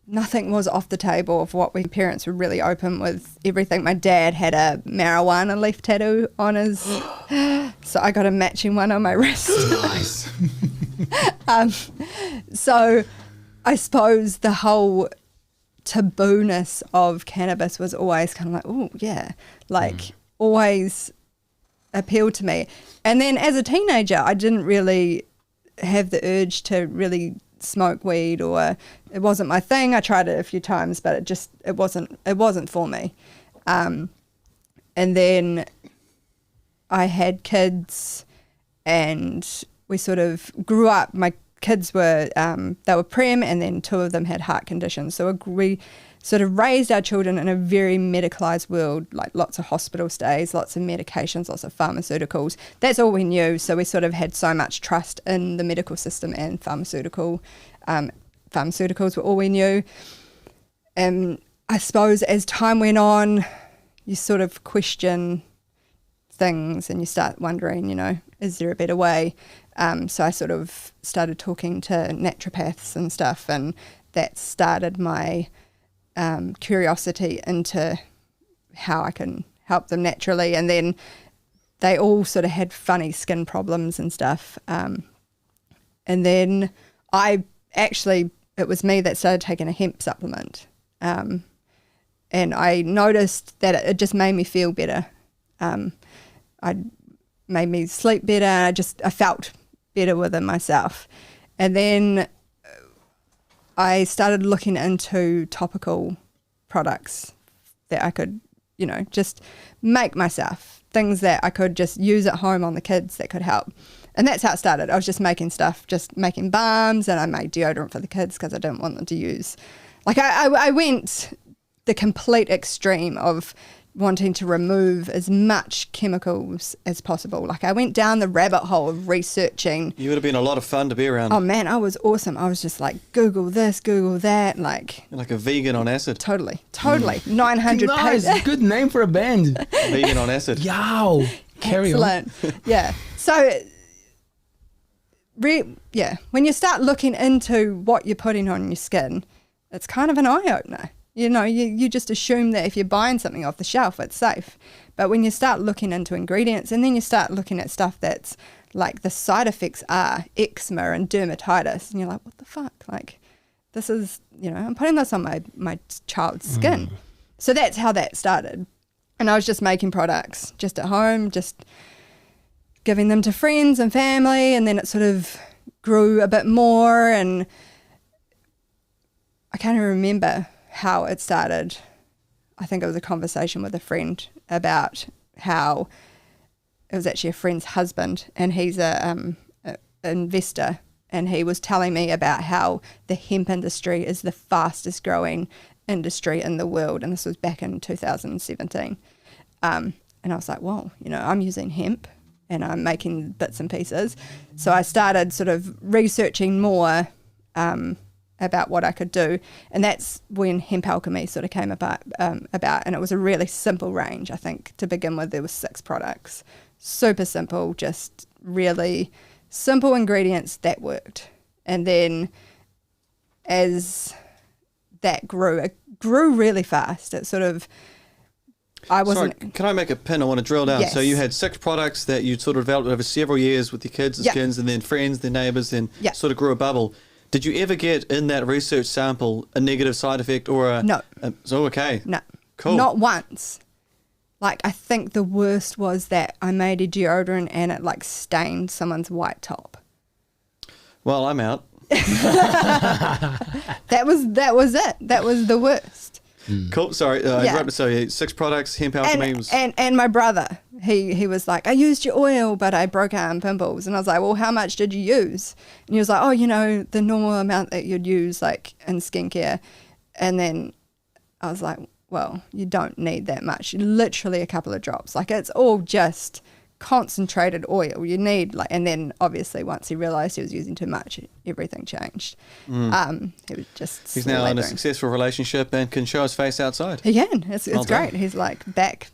nothing was off the table of what parents were really open with everything. My dad had a marijuana leaf tattoo on his, so I got a matching one on my wrist. Nice. So I suppose the whole taboo-ness of cannabis was always kind of like, oh yeah, like always appealed to me. And then as a teenager, I didn't really have the urge to really smoke weed, or it wasn't my thing. I tried it a few times, but it wasn't for me. And then I had kids, and we sort of grew up. My kids were they were prem, and then 2 of them had heart conditions. So we sort of raised our children in a very medicalized world, like lots of hospital stays, lots of medications, lots of pharmaceuticals. That's all we knew. So we sort of had so much trust in the medical system, and pharmaceuticals were all we knew. And I suppose as time went on, you sort of question things and you start wondering, is there a better way? So I sort of started talking to naturopaths and stuff, and that started my curiosity into how I can help them naturally. And then they all sort of had funny skin problems and stuff. And then it was me that started taking a hemp supplement. And I noticed that it just made me feel better. It made me sleep better. I felt better within myself. And then I started looking into topical products that I could, just make myself, things that I could just use at home on the kids that could help. And that's how it started. I was just making stuff, just making balms, and I made deodorant for the kids because I didn't want them to use. Like I went the complete extreme of wanting to remove as much chemicals as possible. Like I went down the rabbit hole of researching. You would have been a lot of fun to be around. Oh man, I was awesome. I was just like, Google this, Google that. You're like a vegan on acid. Totally. 900 pages. Nice, good name for a band. Vegan on acid. Yow. Carry Excellent. Yeah. So, when you start looking into what you're putting on your skin, it's kind of an eye-opener. You just assume that if you're buying something off the shelf, it's safe. But when you start looking into ingredients, and then you start looking at stuff that's like the side effects are eczema and dermatitis, and you're like, what the fuck? Like, this is, I'm putting this on my child's skin. So that's how that started. And I was just making products just at home, just giving them to friends and family, and then it sort of grew a bit more, and I can't even remember how it started. I think it was a conversation with a friend about how it was actually a friend's husband, and he's a investor and he was telling me about how the hemp industry is the fastest growing industry in the world, and this was back in 2017. And I was like, whoa, you know, I'm using hemp and I'm making bits and pieces. So I started sort of researching more about what I could do, and that's when Hempalchemy sort of came about, and it was a really simple range. I think to begin with there was 6 products, super simple, just really simple ingredients that worked. And then as that grew, it grew really fast. It sort of, I wasn't... Sorry, can I make a pin? I want to drill down. Yes. So you had 6 products that you sort of developed over several years with your kids, the skins, and then friends, their neighbours, and sort of grew a bubble. Did you ever get in that research sample a negative side effect or a... No. So, okay. No. Cool. Not once. Like, I think the worst was that I made a deodorant and it, like, stained someone's white top. Well, I'm out. That was it. That was the worst. Cool. Sorry. So 6 products, Hempalchemy was... And my brother, he was like, I used your oil, but I broke out in pimples. And I was like, well, how much did you use? And he was like, oh, you know, the normal amount that you'd use, like, in skincare. And then I was like, well, you don't need that much. Literally a couple of drops. Like, it's all just concentrated oil. You need, like, and then obviously once he realised he was using too much, everything changed. He was just... He's now in a successful relationship and can show his face outside. He can. It's Well great. done. He's like back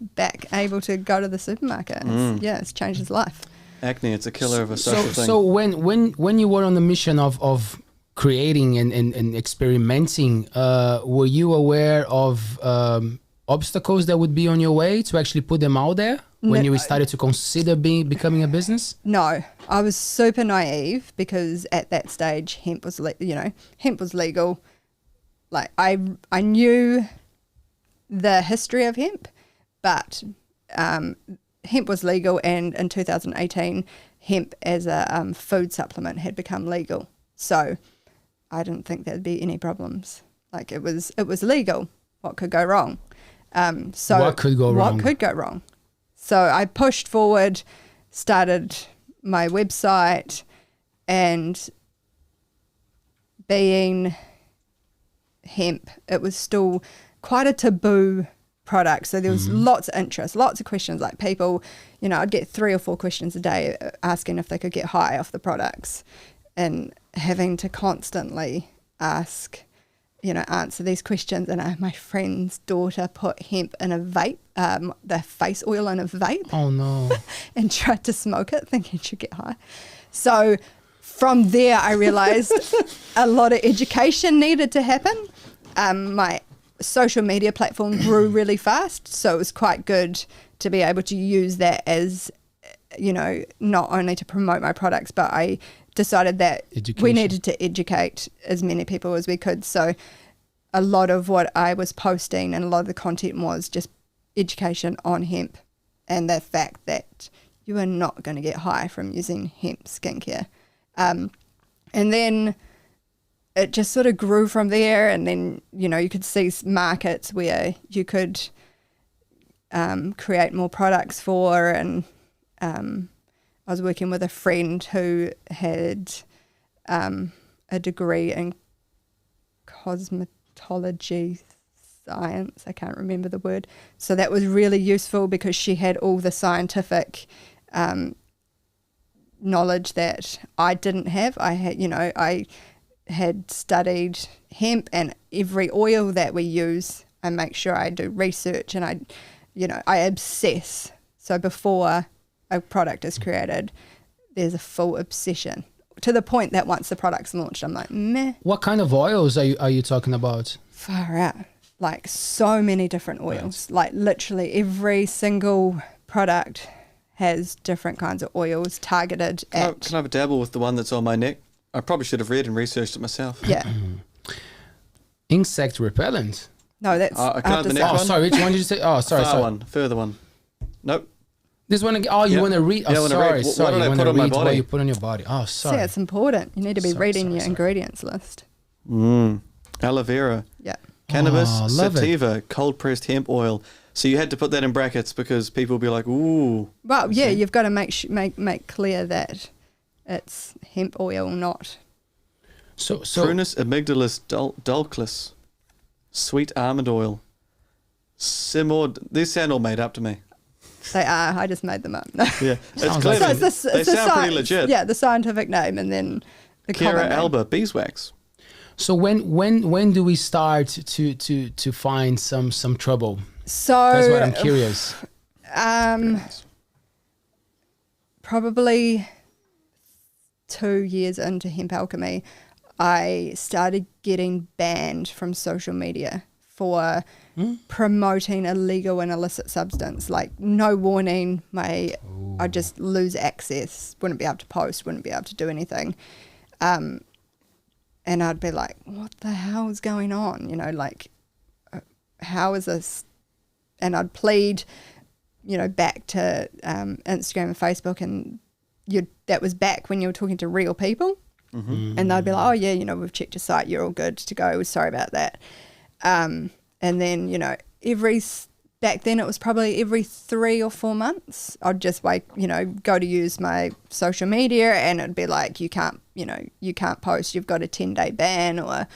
able to go to the supermarket. It's changed his life. Acne, it's a killer of a social thing. So when you were on the mission of creating and experimenting, were you aware of obstacles that would be on your way to actually put them out there when you started to consider becoming a business? No, I was super naive because at that stage hemp was legal. Like I knew the history of hemp, but hemp was legal, and in 2018 hemp as a food supplement had become legal. So I didn't think there'd be any problems. Like it was legal. What could go wrong? What could go wrong? So I pushed forward, started my website, and being hemp, it was still quite a taboo product. So there was lots of interest, lots of questions. Like people, you know, I'd get 3 or 4 questions a day asking if they could get high off the products, and having to constantly answer these questions. And my friend's daughter put hemp in a vape, the face oil in a vape. Oh no. And tried to smoke it thinking she'd get high. So from there I realized a lot of education needed to happen. My social media platform grew really fast, so it was quite good to be able to use that as, you know, not only to promote my products, but I decided that we needed to educate as many people as we could. So a lot of what I was posting and a lot of the content was just education on hemp and the fact that you are not going to get high from using hemp skincare. And then it just sort of grew from there. And then, you know, you could see markets where you could create more products for. And I was working with a friend who had a degree in cosmetology science. I can't remember the word. So that was really useful because she had all the scientific knowledge that I didn't have. I had studied hemp, and every oil that we use, I make sure I do research, and I obsess. So before a product is created, there's a full obsession to the point that once the product's launched, I'm like, meh. What kind of oils are you talking about? Far out. Like so many different oils. Like literally every single product has different kinds of oils targeted at... Can I have a dabble with the one that's on my neck? I probably should have read and researched it myself. Yeah. Insect repellent. No, that's... can I have the next one? Sorry, which one did you say? Oh, sorry. Further one. Nope. This one again. Oh, you want to read? Oh, Yeah, I wanna read. sorry. What did I You want put to on my read what body? you put on your body. Oh, sorry. See, it's important. You need to be reading your ingredients list. Aloe vera. Yeah. Cannabis, love it. sativa, cold pressed hemp oil. So you had to put that in brackets because people will be like, ooh. Well, yeah, you've got to make clear that it's hemp oil, not So Prunus amygdalis dulcus, sweet almond oil, simord. These sound all made up to me. They are. I just made them up. Yeah, it's Sounds clever. like They sound pretty legit. Yeah, the scientific name, and then the Kira common name. alba beeswax. So when do we start to find some trouble? So That's what I'm curious. Probably 2 years into hempalchemy, I started getting banned from social media for promoting illegal and illicit substance. Like, no warning, I'd just lose access, wouldn't be able to post, wouldn't be able to do anything. And I'd be like, what the hell is going on? You know, like, how is this? And I'd plead, you know, back to Instagram and Facebook, and that was back when you were talking to real people. Mm-hmm. And they'd be like, oh, yeah, you know, we've checked your site, you're all good to go, sorry about that. And then, you know, back then it was probably every 3 or 4 months, I'd just go to use my social media, and it'd be like, you can't post, you've got a 10-day ban or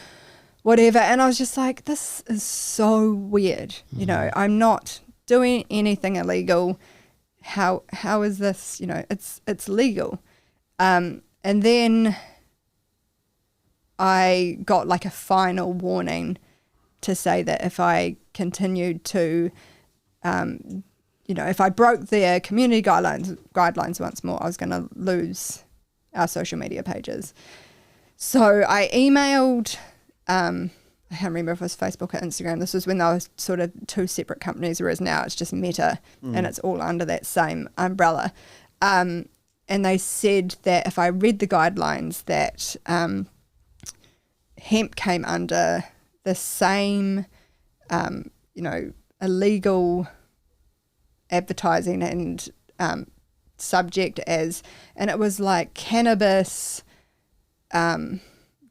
whatever. And I was just like, this is so weird. You know, I'm not doing anything illegal. How is this? You know, it's legal. And then I got like a final warning to say that if I continued to, if I broke their community guidelines once more, I was going to lose our social media pages. So I emailed, I can't remember if it was Facebook or Instagram. This was when they were sort of 2 separate companies, whereas now it's just Meta, and it's all under that same umbrella. And they said that if I read the guidelines, that hemp came under the same, illegal advertising and subject as, and it was like cannabis,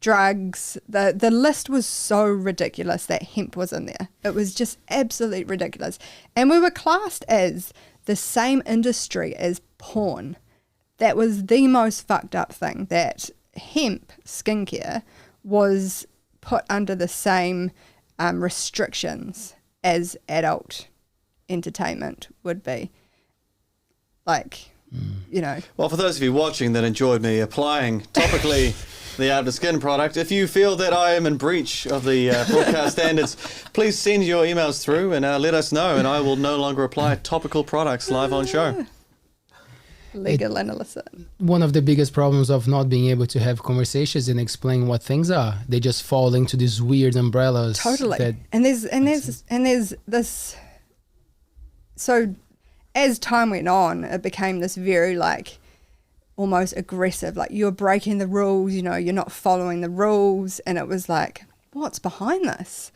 drugs. The list was so ridiculous that hemp was in there. It was just absolutely ridiculous. And we were classed as the same industry as porn. That was the most fucked up thing, that hemp skincare was put under the same restrictions as adult entertainment would be. Like, you know. Well, for those of you watching that enjoyed me applying topically the Out of the Skin product, if you feel that I am in breach of the broadcast standards, please send your emails through and let us know, and I will no longer apply topical products live on show. Legal and illicit. One of the biggest problems of not being able to have conversations and explain what things are, they just fall into these weird umbrellas. Totally. And there's this. So as time went on, it became this very like almost aggressive, like you're breaking the rules, you know, you're not following the rules. And it was like, what's behind this?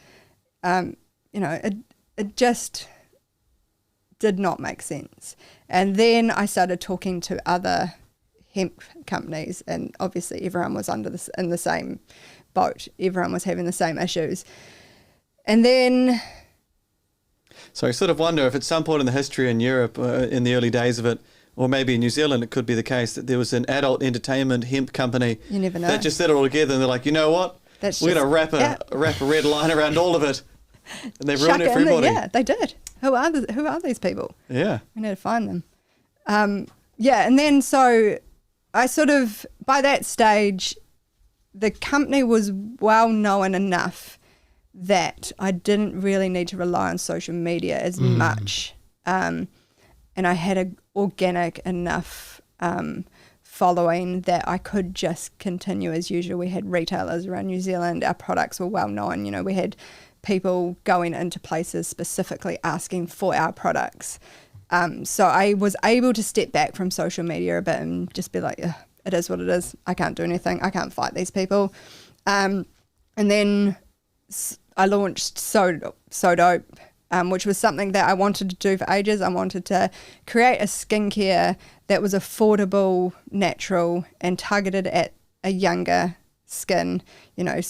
It just did not make sense. And then I started talking to other hemp companies, and obviously everyone was in the same boat. Everyone was having the same issues. And then... So I sort of wonder if at some point in the history in Europe, in the early days of it, or maybe in New Zealand, it could be the case that there was an adult entertainment hemp company you never know. that just did it all together, and they're like, you know what? We're going to wrap a red line around all of it. And they've ruined it for everybody. Yeah, they did. Who are these people? Yeah. We need to find them. And then so I sort of, by that stage, the company was well known enough that I didn't really need to rely on social media as much. And I had an organic enough following that I could just continue as usual. We had retailers around New Zealand. Our products were well known. You know, we had people going into places specifically asking for our products. So I was able to step back from social media a bit and just be like, it is what it is. I can't do anything. I can't fight these people. And then I launched So Dope, which was something that I wanted to do for ages. I wanted to create a skincare that was affordable, natural, and targeted at a younger skin, you know,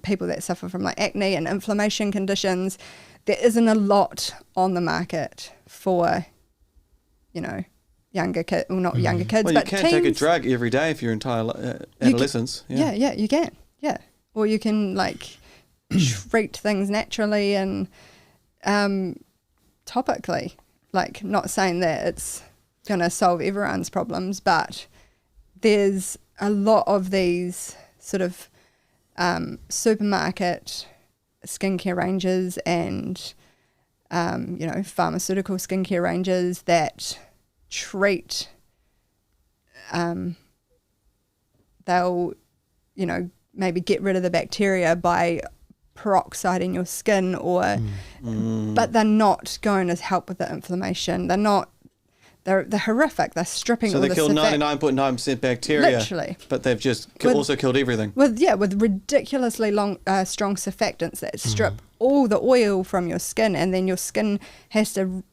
people that suffer from like acne and inflammation conditions. There isn't a lot on the market for, younger kids, well, not younger kids, Well, but you can teens. take a drug every day for your entire adolescence. Yeah, you can. Yeah. Or you can like treat things naturally and topically. Like, not saying that it's going to solve everyone's problems, but there's a lot of these sort of supermarket skincare ranges and, pharmaceutical skincare ranges that treat, they'll, maybe get rid of the bacteria by peroxide in your skin but they're not going to help with the inflammation. They're horrific. They're stripping so all they the kill 99.9% bacteria, literally, but they've just also killed everything. with ridiculously strong surfactants that strip all the oil from your skin, and then your skin has to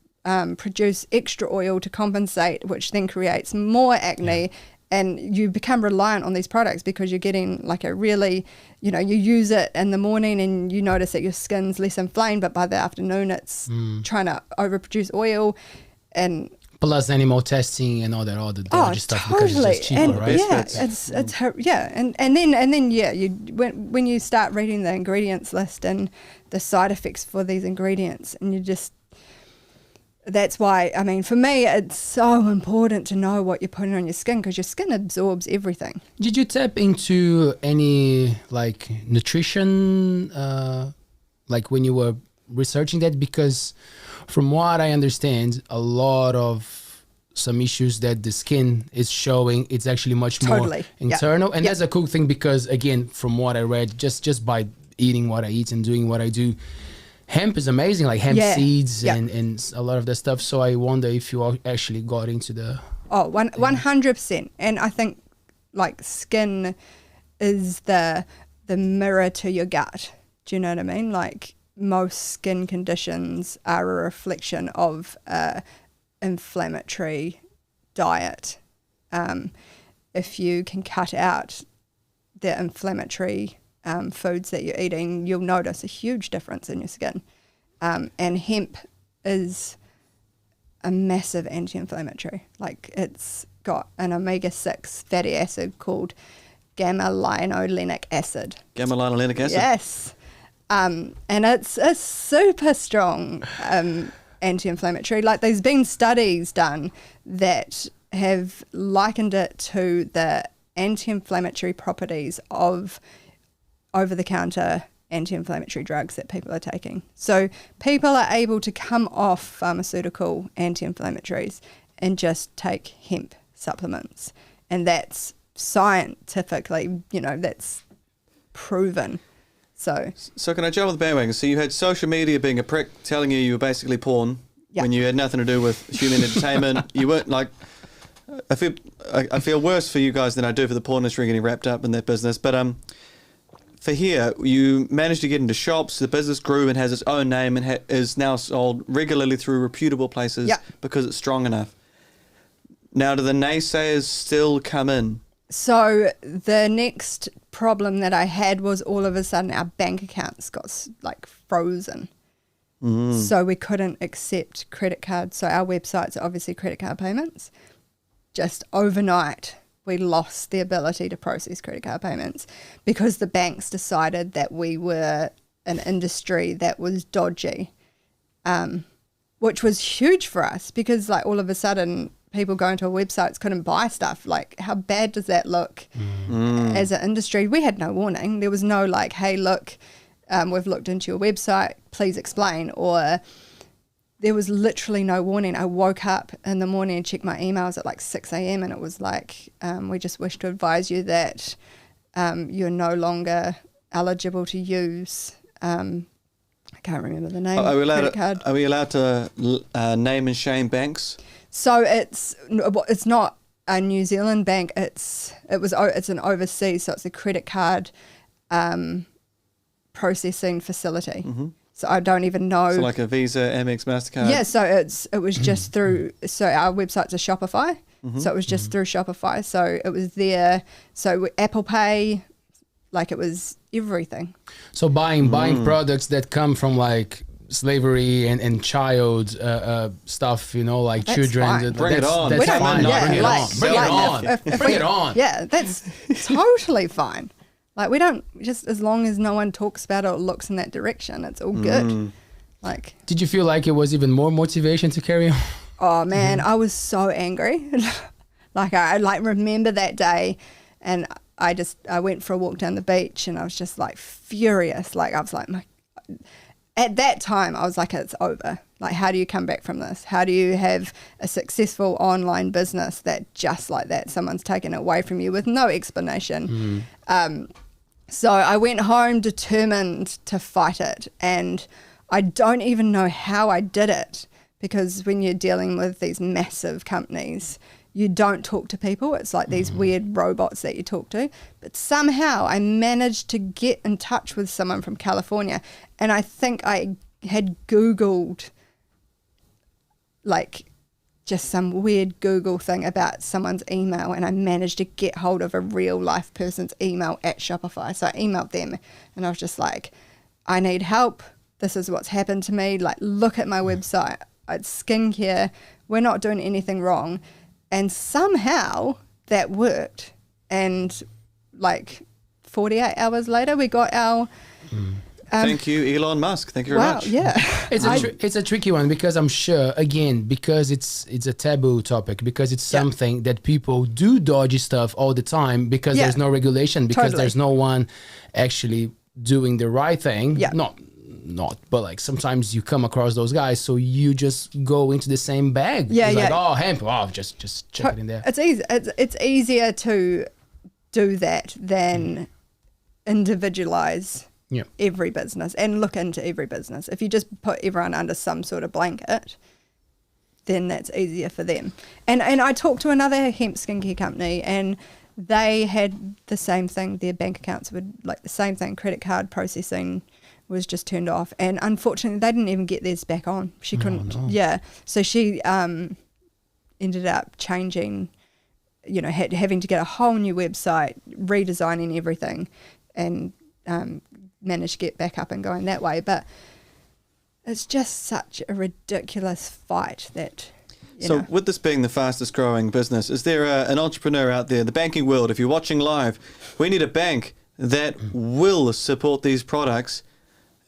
produce extra oil to compensate, which then creates more acne. And you become reliant on these products because you're getting like a really, you use it in the morning and you notice that your skin's less inflamed, but by the afternoon it's trying to overproduce oil. And plus animal testing and all that other dodgy stuff because it's just cheaper, and right? And then when you start reading the ingredients list and the side effects for these ingredients, and you just, that's why, I mean, for me, it's so important to know what you're putting on your skin, because your skin absorbs everything. Did you tap into any like nutrition, like when you were researching that? Because from what I understand, a lot of some issues that the skin is showing, it's actually much more internal. And that's a cool thing because, again, from what I read, just by eating what I eat and doing what I do, hemp is amazing, like hemp seeds and a lot of that stuff. So I wonder if you actually got into the... 100%. And I think like skin is the mirror to your gut. Do you know what I mean? Like most skin conditions are a reflection of inflammatory diet. If you can cut out the inflammatory foods that you're eating, you'll notice a huge difference in your skin. And hemp is a massive anti-inflammatory. Like, it's got an omega-6 fatty acid called gamma-linolenic acid. Gamma-linolenic acid? Yes. And it's a super strong anti-inflammatory. Like, there's been studies done that have likened it to the anti-inflammatory properties of over-the-counter anti-inflammatory drugs that people are taking. So people are able to come off pharmaceutical anti-inflammatories and just take hemp supplements. And that's scientifically, that's proven. So can I jump on the bandwagon? So you had social media being a prick telling you were basically porn when you had nothing to do with human entertainment. You weren't like... I feel worse for you guys than I do for the porn industry getting wrapped up in that business. But for here, you managed to get into shops. The business grew and has its own name and is now sold regularly through reputable places because it's strong enough. Now, do the naysayers still come in? So the next problem that I had was all of a sudden our bank accounts got like frozen. So we couldn't accept credit cards. So our websites are obviously credit card payments. Just overnight, we lost the ability to process credit card payments because the banks decided that we were an industry that was dodgy, which was huge for us because like all of a sudden people going to our websites couldn't buy stuff. Like, how bad does that look as an industry? We had no warning. There was no like, hey, look, we've looked into your website, please explain, or... There was literally no warning. I woke up in the morning and checked my emails at like 6 a.m. and it was like, we just wish to advise you that you're no longer eligible to use, I can't remember the name. Are we allowed to name and shame banks? So it's not a New Zealand bank. It's an overseas, so it's a credit card processing facility. So I don't even know. So like a Visa, Amex, MasterCard? Yeah, so it was just through, so our website's a Shopify. So it was just through Shopify. So it was there. So Apple Pay, like it was everything. So buying products that come from like slavery and child stuff, you know, like That's children. fine. Bring it on. That's We don't fine. mind. Bring it Yeah, on. Bring it on. Bring it on. Yeah, that's totally fine. Like we don't, just as long as no one talks about it or looks in that direction, it's all good. Like, did you feel like it was even more motivation to carry on? oh man, I was so angry. Like I remember that day, and I went for a walk down the beach, and I was just like furious. Like I was like, at that time I was like, it's over. Like, how do you come back from this? How do you have a successful online business that just like that someone's taken it away from you with no explanation? So I went home determined to fight it, and I don't even know how I did it, because when you're dealing with these massive companies, you don't talk to people. It's like these weird robots that you talk to. But somehow I managed to get in touch with someone from California, and I think I had Googled like just some weird Google thing about someone's email, and I managed to get hold of a real life person's email at Shopify. So I emailed them, and I was just like, I need help. This is what's happened to me. Like, look at my website. It's skincare. We're not doing anything wrong. And somehow that worked. And like 48 hours later, we got our... Thank you, Elon Musk. Thank you very much. Yeah. It's a tricky one, because I'm sure, again, because it's a taboo topic, because it's something that people do dodgy stuff all the time, because there's no regulation, because there's no one actually doing the right thing. Yeah. Not, but like sometimes you come across those guys, so you just go into the same bag. Yeah, it's yeah. like, oh, hemp, oh, just check it in there. It's easy. It's easier to do that than individualize every business and look into every business. If you just put everyone under some sort of blanket, then that's easier for them. And I talked to another hemp skincare company, and they had the same thing. Their bank accounts would, like the same thing, credit card processing was just turned off, and unfortunately they didn't even get theirs back on. She couldn't. So she ended up changing, having to get a whole new website, redesigning everything, and managed to get back up and going that way. But it's just such a ridiculous fight that So with this being the fastest growing business, is there an entrepreneur out there, the banking world, if you're watching live, we need a bank that will support these products,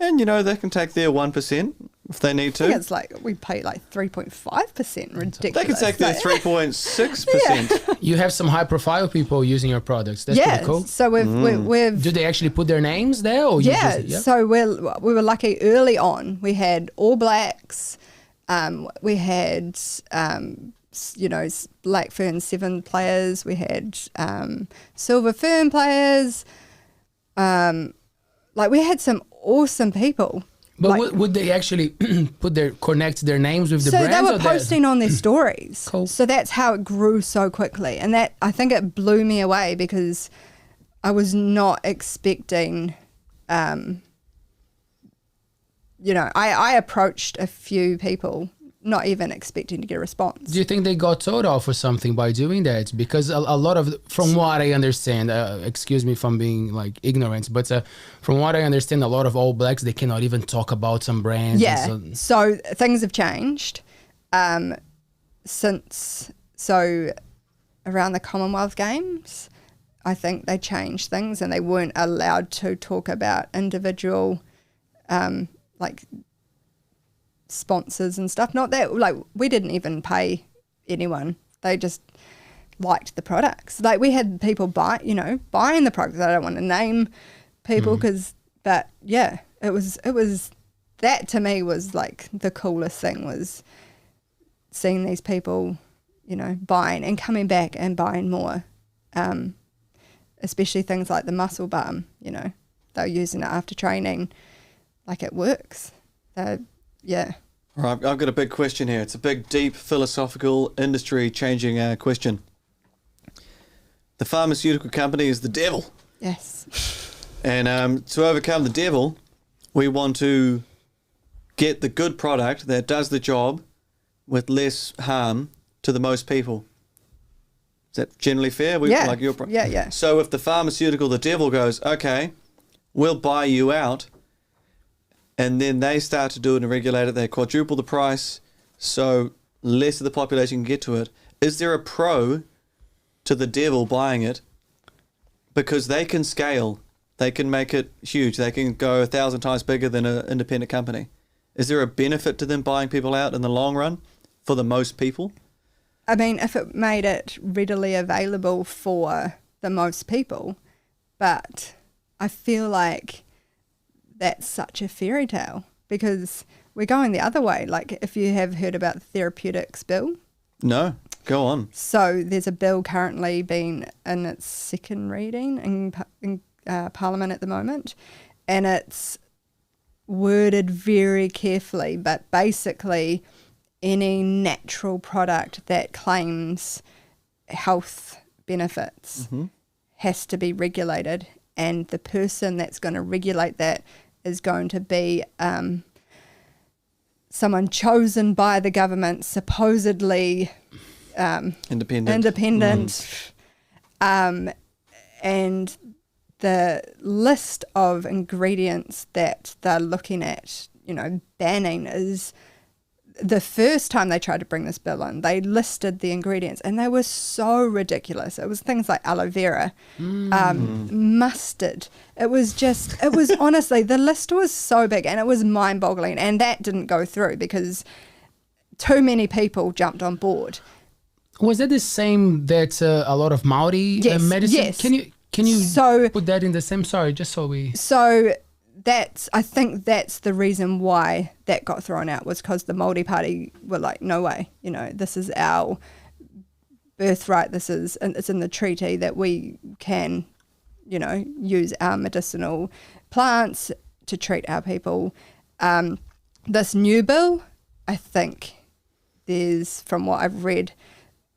and they can take their 1% if they need to. I think it's like we pay like 3.5%. Ridiculous. They can take their 3.6%. You have some high profile people using your products. That's pretty cool. So we've Do they actually put their names there? Or So we were lucky early on. We had All Blacks. We had Black Fern 7 players. We had Silver Fern players. We had some awesome people. But would they actually connect their names with the brands? So they were posting on their stories. Cool. So that's how it grew so quickly. And that, I think it blew me away, because I was not expecting, I approached a few people, not even expecting to get a response. Do you think they got told off or something by doing that? Because a lot of, from what I understand, excuse me if I'm being like ignorant, but from what I understand, a lot of All Blacks, they cannot even talk about some brands. Yeah, so things have changed since, around the Commonwealth Games, I think they changed things, and they weren't allowed to talk about individual, sponsors and stuff. Not that, we didn't even pay anyone. They just liked the products. We had people buying the products. I don't want to name people but yeah, it was that to me was like the coolest thing, was seeing these people, buying and coming back and buying more. Especially things like the muscle balm, they're using it after training. It works. All right, I've got a big question here. It's a big, deep, philosophical, industry-changing question. The pharmaceutical company is the devil. Yes. And to overcome the devil, we want to get the good product that does the job with less harm to the most people. Is that generally fair? Yeah. So if the pharmaceutical, the devil goes, okay, we'll buy you out, and then they start to do it and regulate it. They quadruple the price, so less of the population can get to it. Is there a pro to the devil buying it? Because they can scale. They can make it huge. They can go 1,000 times bigger than an independent company. Is there a benefit to them buying people out in the long run for the most people? I mean, if it made it readily available for the most people, but I feel like that's such a fairy tale because we're going the other way. Like if you have heard about the therapeutics bill. No, go on. So there's a bill currently being in its second reading in Parliament at the moment, and it's worded very carefully, but basically any natural product that claims health benefits has to be regulated, and the person that's going to regulate that is going to be someone chosen by the government, supposedly independent. And the list of ingredients that they're looking at, banning is the first time they tried to bring this bill in, they listed the ingredients and they were so ridiculous. It was things like aloe vera, mustard. It was honestly, the list was so big and it was mind boggling, and that didn't go through because too many people jumped on board. Was that the same that a lot of Maori medicine? Yes. Can you put that in the same? Sorry, just so we. So I think that's the reason why that got thrown out, was because the Māori Party were like, no way, this is our birthright. It's in the treaty that we can, use our medicinal plants to treat our people. This new bill, I think there's, from what I've read,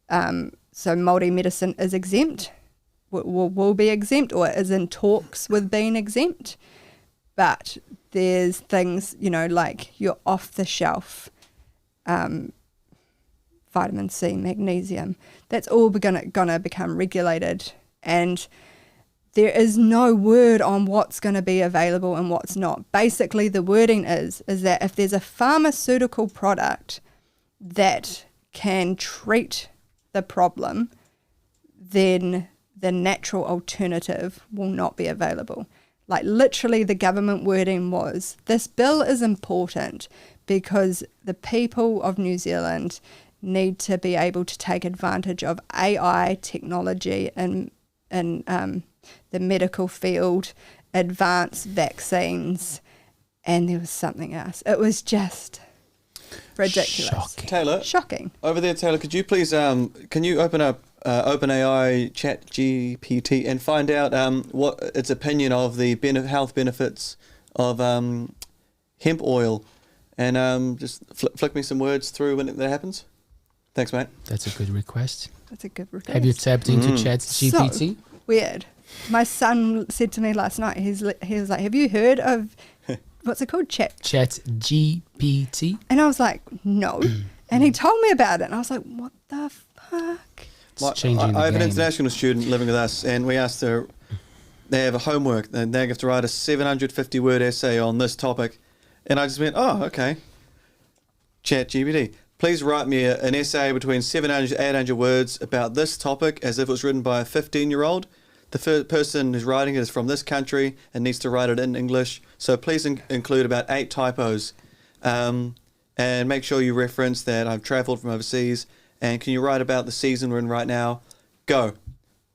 so Māori medicine is exempt, will be exempt, or is in talks with being exempt. But there's things, like your off-the-shelf vitamin C, magnesium, that's all going to become regulated. And there is no word on what's going to be available and what's not. Basically, the wording is that if there's a pharmaceutical product that can treat the problem, then the natural alternative will not be available. Like literally the government wording was, this bill is important because the people of New Zealand need to be able to take advantage of AI technology in the medical field, advanced vaccines, and there was something else. It was just ridiculous. Shocking. Over there, Taylor, could you please, can you open up OpenAI ChatGPT and find out what its opinion of the health benefits of hemp oil, and just flick me some words through when that happens? Thanks, mate. That's a good request. Have you tapped into ChatGPT? So weird. My son said to me last night, he was like, have you heard of, what's it called? ChatGPT? And I was like, no. And he told me about it, and I was like, what the fuck? I have an international student living with us, and we asked her, they have a homework, and they have to write a 750-word essay on this topic. And I just went, oh, okay. ChatGPT, please write me an essay between 700 to 800 words about this topic as if it was written by a 15-year-old. The person who's writing it is from this country and needs to write it in English. So please include about 8 typos. And make sure you reference that I've travelled from overseas. And can you write about the season we're in right now? Go.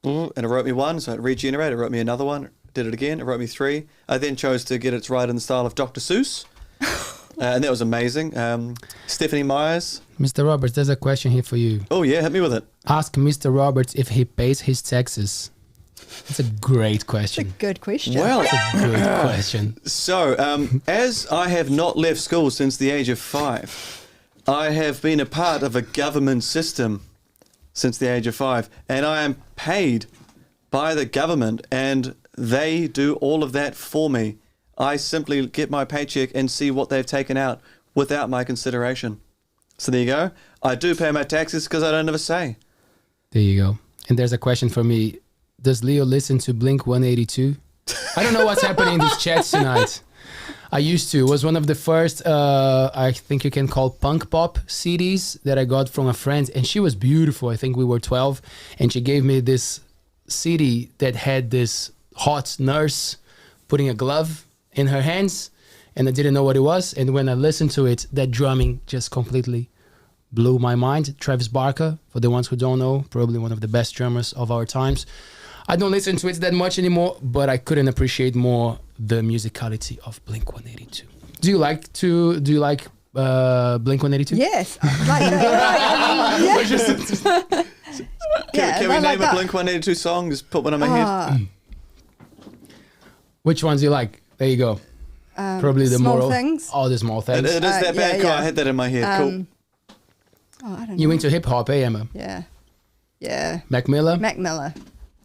And it wrote me one, so it regenerated. It wrote me another one. Did it again. It wrote me 3. I then chose to get it right in the style of Dr. Seuss. And that was amazing. Stephanie Myers. Mr. Roberts, there's a question here for you. Oh, yeah. Hit me with it. Ask Mr. Roberts if he pays his taxes. That's a great question. It's a good question. Well, it's a good question. So, as I have not left school since the age of 5, I have been a part of a government system since the age of 5, and I am paid by the government, and they do all of that for me. I simply get my paycheck and see what they've taken out without my consideration. So there you go. I do pay my taxes because I don't have a say. There you go. And there's a question for me. Does Leo listen to Blink 182? I don't know what's happening in these chats tonight. I used to. It was one of the first, I think you can call punk pop CDs that I got from a friend. And she was beautiful. I think we were 12. And she gave me this CD that had this hot nurse putting a glove in her hands. And I didn't know what it was. And when I listened to it, that drumming just completely blew my mind. Travis Barker, for the ones who don't know, probably one of the best drummers of our times. I don't listen to it that much anymore, but I couldn't appreciate more the musicality of Blink-182. Do you like Blink-182? Yes. Can we name a Blink-182 song? Just put one in my head. Which ones do you like? There you go. Probably the Small moral. Things. All the small things. It is that bad. Cool. I had that in my head. Cool. I don't know. You into hip hop, eh, Emma? Yeah. Yeah. Mac Miller? Mac Miller.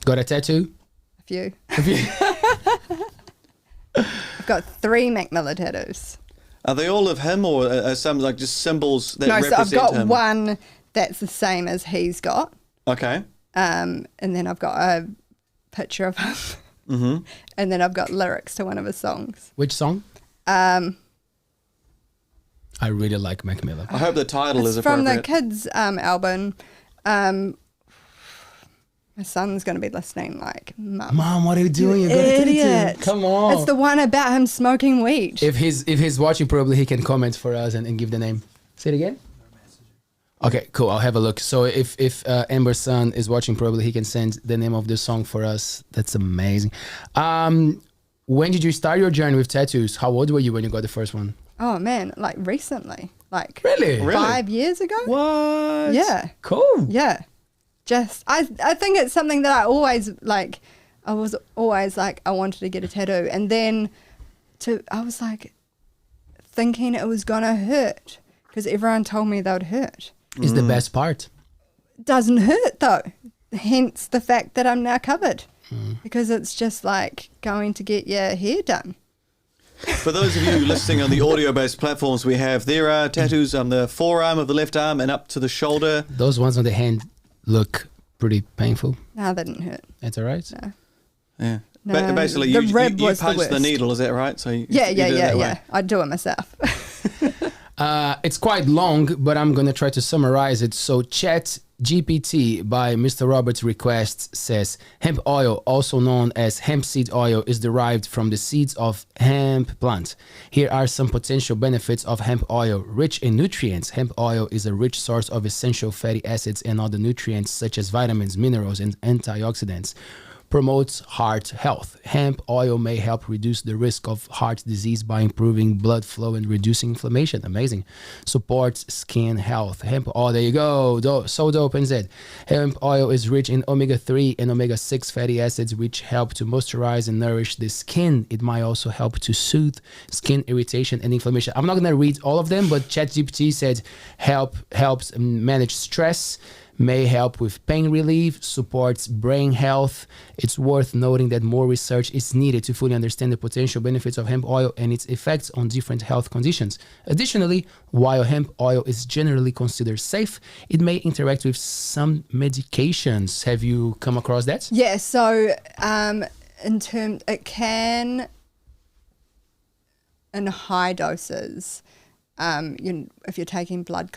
Got a tattoo? A few. I've got 3 Mac Miller tattoos. Are they all of him, or are some like just symbols that represent him? No, so I've got one that's the same as he's got. Okay. And then I've got a picture of him. Mm-hmm. And then I've got lyrics to one of his songs. Which song? I really like Mac Miller. I hope the title is from appropriate. the kids' album. My son's going to be listening like, Mom, what are you doing? You idiot. Come on. It's the one about him smoking weed. If he's watching, probably he can comment for us and give the name. Say it again. Okay, cool. I'll have a look. So if Amber's son is watching, probably he can send the name of the song for us. That's amazing. When did you start your journey with tattoos? How old were you when you got the first one? Oh man, like recently, like Really? 5 years ago. What? Yeah. Cool. Yeah. Just I think it's something that I always like. I was always like I wanted to get a tattoo, and then I was like thinking it was gonna hurt because everyone told me they would hurt. Is the best part. Doesn't hurt though. Hence the fact that I'm now covered because it's just like going to get your hair done. For those of you listening on the audio-based platforms we have, there are tattoos on the forearm of the left arm and up to the shoulder. Those ones on the hand look pretty painful. No, that didn't hurt. That's all right? No. Yeah. No, Basically, the you rib was the punch the worst. needle, is that right? So you do it Yeah. that way. I'd do it myself. It's quite long, but I'm going to try to summarize it. So Chat GPT by Mr. Robert's request says, hemp oil, also known as hemp seed oil, is derived from the seeds of hemp plant. Here are some potential benefits of hemp oil. Rich in nutrients, hemp oil is a rich source of essential fatty acids and other nutrients such as vitamins, minerals, and antioxidants. Promotes heart health. Hemp oil may help reduce the risk of heart disease by improving blood flow and reducing inflammation. Amazing. Supports skin health. Hemp oil, there you go. So Dope and Zed. Hemp oil is rich in omega-3 and omega-6 fatty acids, which help to moisturize and nourish the skin. It might also help to soothe skin irritation and inflammation. I'm not going to read all of them, but ChatGPT said helps manage stress, may help with pain relief, supports brain health. It's worth noting that more research is needed to fully understand the potential benefits of hemp oil and its effects on different health conditions. Additionally, while hemp oil is generally considered safe, it may interact with some medications. Have you come across that? Yeah, so it can, in high doses, if you're taking blood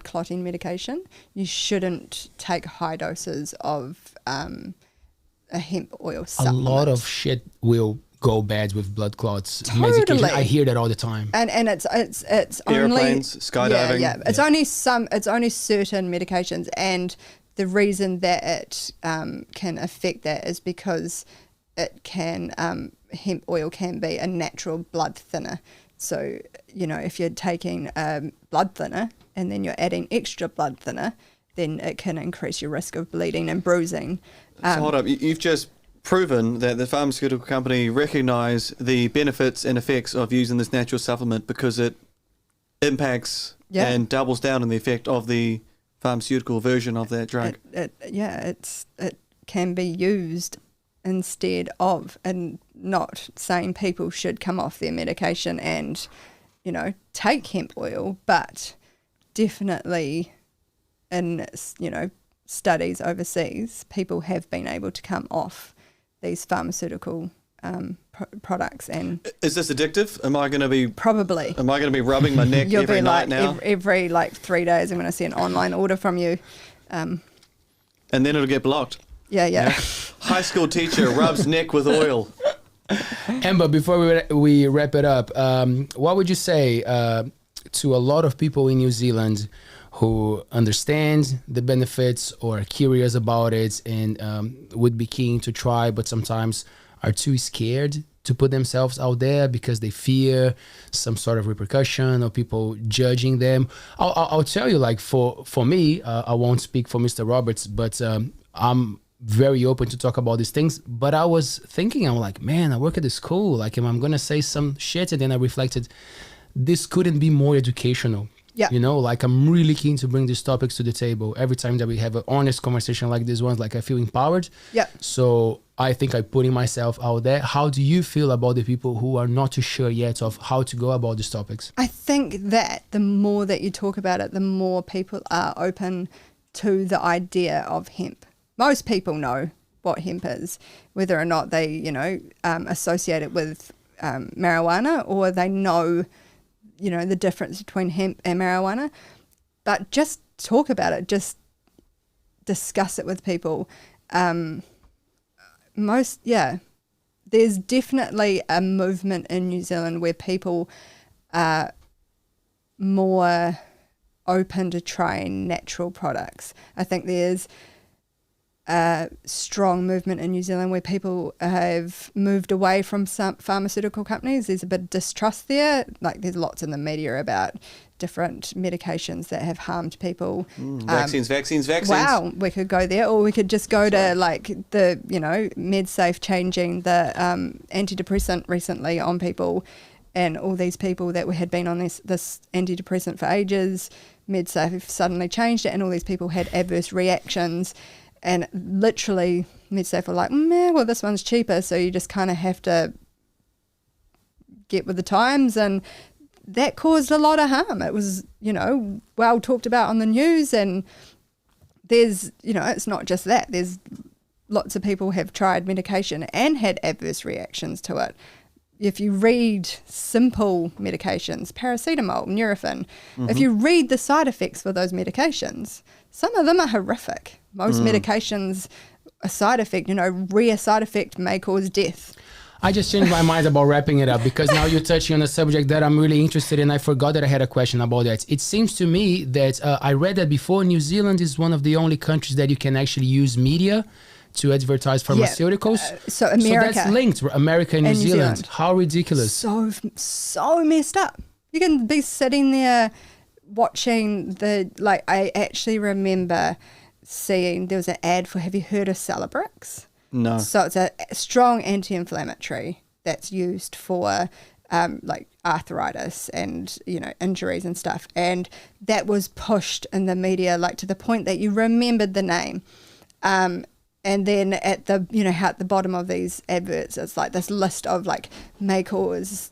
clotting medication, you shouldn't take high doses of a hemp oil supplement. A lot of shit will go bad with blood clots. Totally. Medication. I hear that all the time. And it's only Airplanes, skydiving. Yeah. It's only certain medications, and the reason that it can affect that is because it can hemp oil can be a natural blood thinner. So, if you're taking a blood thinner and then you're adding extra blood thinner, then it can increase your risk of bleeding and bruising. So hold up, you've just proven that the pharmaceutical company recognise the benefits and effects of using this natural supplement because it impacts and doubles down on the effect of the pharmaceutical version of that drug. It can be used instead of, and not saying people should come off their medication and, take hemp oil, but definitely in, studies overseas, people have been able to come off these pharmaceutical products. And is this addictive? Am I going to be probably? Am I going to be rubbing my neck You'll every be night like now? every like 3 days, I'm going to see an online order from you. And then it'll get blocked. Yeah. High school teacher rubs neck with oil. Amber, before we wrap it up, what would you say to a lot of people in New Zealand who understand the benefits or are curious about it and would be keen to try, but sometimes are too scared to put themselves out there because they fear some sort of repercussion or people judging them? I'll tell you, like for me, I won't speak for Mr. Roberts, but I'm very open to talk about these things. But I was thinking, I'm like, man, I work at the school. Like, am I going to say some shit? And then I reflected, this couldn't be more educational. Yeah. You know, like I'm really keen to bring these topics to the table. Every time that we have an honest conversation like this one, like I feel empowered. Yeah. So I think I'm putting myself out there. How do you feel about the people who are not too sure yet of how to go about these topics? I think that the more that you talk about it, the more people are open to the idea of hemp. Most people know what hemp is, whether or not they, associate it with marijuana, or they know, the difference between hemp and marijuana. But just talk about it, just discuss it with people. There's definitely a movement in New Zealand where people are more open to trying natural products. I think there's a strong movement in New Zealand where people have moved away from some pharmaceutical companies. There's a bit of distrust there. Like there's lots in the media about different medications that have harmed people. Vaccines. Wow, we could go there, or we could just go to like the, MedSafe changing the antidepressant recently on people, and all these people that had been on this antidepressant for ages, MedSafe suddenly changed it, and all these people had adverse reactions. And literally, MedSafe were like, well, this one's cheaper, so you just kind of have to get with the times. And that caused a lot of harm. It was, well talked about on the news. And there's, it's not just that. There's lots of people have tried medication and had adverse reactions to it. If you read simple medications, paracetamol, Nurofen, if you read the side effects for those medications, some of them are horrific. Most medications, a side effect, rare side effect may cause death. I just changed my mind about wrapping it up because now you're touching on a subject that I'm really interested in. I forgot that I had a question about that. It seems to me that I read that before, New Zealand is one of the only countries that you can actually use media to advertise pharmaceuticals. So America. So that's linked, America and New Zealand. How ridiculous. So messed up. You can be sitting there watching I actually remember seeing, there was an ad for, have you heard of Celebrix? No. So it's a strong anti-inflammatory that's used for arthritis and, injuries and stuff. And that was pushed in the media, to the point that you remembered the name. And then at the, at the bottom of these adverts, it's like this list of may cause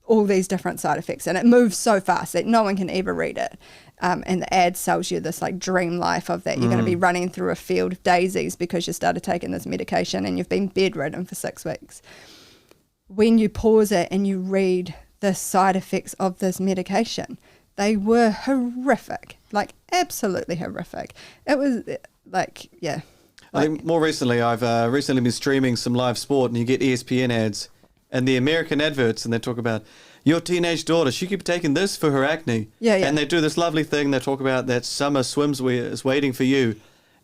all these different side effects. And it moves so fast that no one can ever read it. And the ad sells you this dream life of that you're going to be running through a field of daisies because you started taking this medication and you've been bedridden for 6 weeks. When you pause it and you read the side effects of this medication, they were horrific, absolutely horrific. It was I think more recently, I've recently been streaming some live sport, and you get ESPN ads and the American adverts, and they talk about your teenage daughter, she could be taking this for her acne. Yeah. And they do this lovely thing. They talk about that summer swimwear is waiting for you.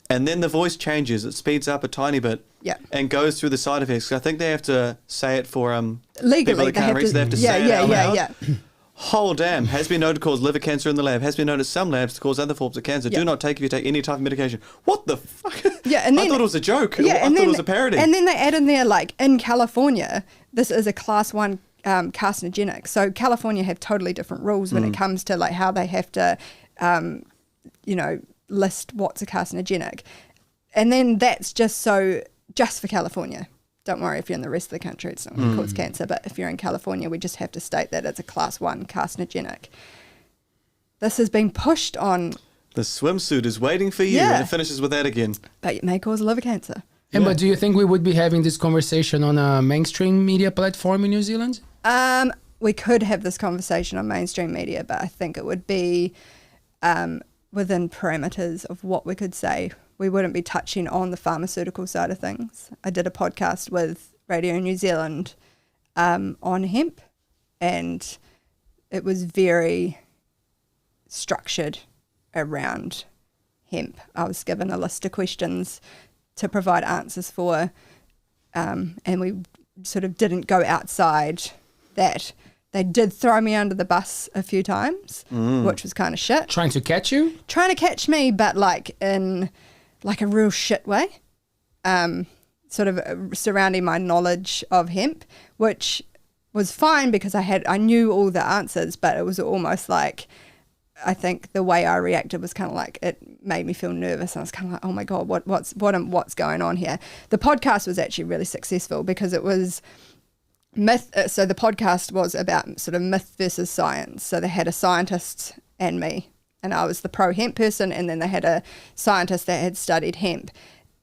And then the voice changes. It speeds up a tiny bit. Yeah. And goes through the side effects. I think they have to say it for legally. People that can't reach. They have to say it out loud. Yeah. Oh, damn. Has been known to cause liver cancer in the lab. Has been known at some labs to cause other forms of cancer. Yeah. Do not take if you take any type of medication. What the fuck? Yeah, and then, I thought it was a joke. Yeah, I thought it was a parody. And then they add in there, in California, this is a class 1 carcinogenic. So California have totally different rules when it comes to how they have to, list what's a carcinogenic. And then that's just for California. Don't worry if you're in the rest of the country, it's not going to cause cancer. But if you're in California, we just have to state that it's a class 1 carcinogenic. This has been pushed on. The swimsuit is waiting for you, and it finishes with that again. But it may cause liver cancer. But do you think we would be having this conversation on a mainstream media platform in New Zealand? We could have this conversation on mainstream media, but I think it would be within parameters of what we could say. We wouldn't be touching on the pharmaceutical side of things. I did a podcast with Radio New Zealand on hemp, and it was very structured around hemp. I was given a list of questions to provide answers for, and we sort of didn't go outside that. They did throw me under the bus a few times, which was kind of shit. Trying to catch you? Trying to catch me, but like in like a real shit way. Sort of surrounding my knowledge of hemp, which was fine because I knew all the answers, but it was almost like, I think the way I reacted was kind of like, it made me feel nervous. I was kind of like, oh my God, what's going on here? The podcast was actually really successful because it was myth. So the podcast was about sort of myth versus science. So they had a scientist and me, and I was the pro hemp person, and then they had a scientist that had studied hemp.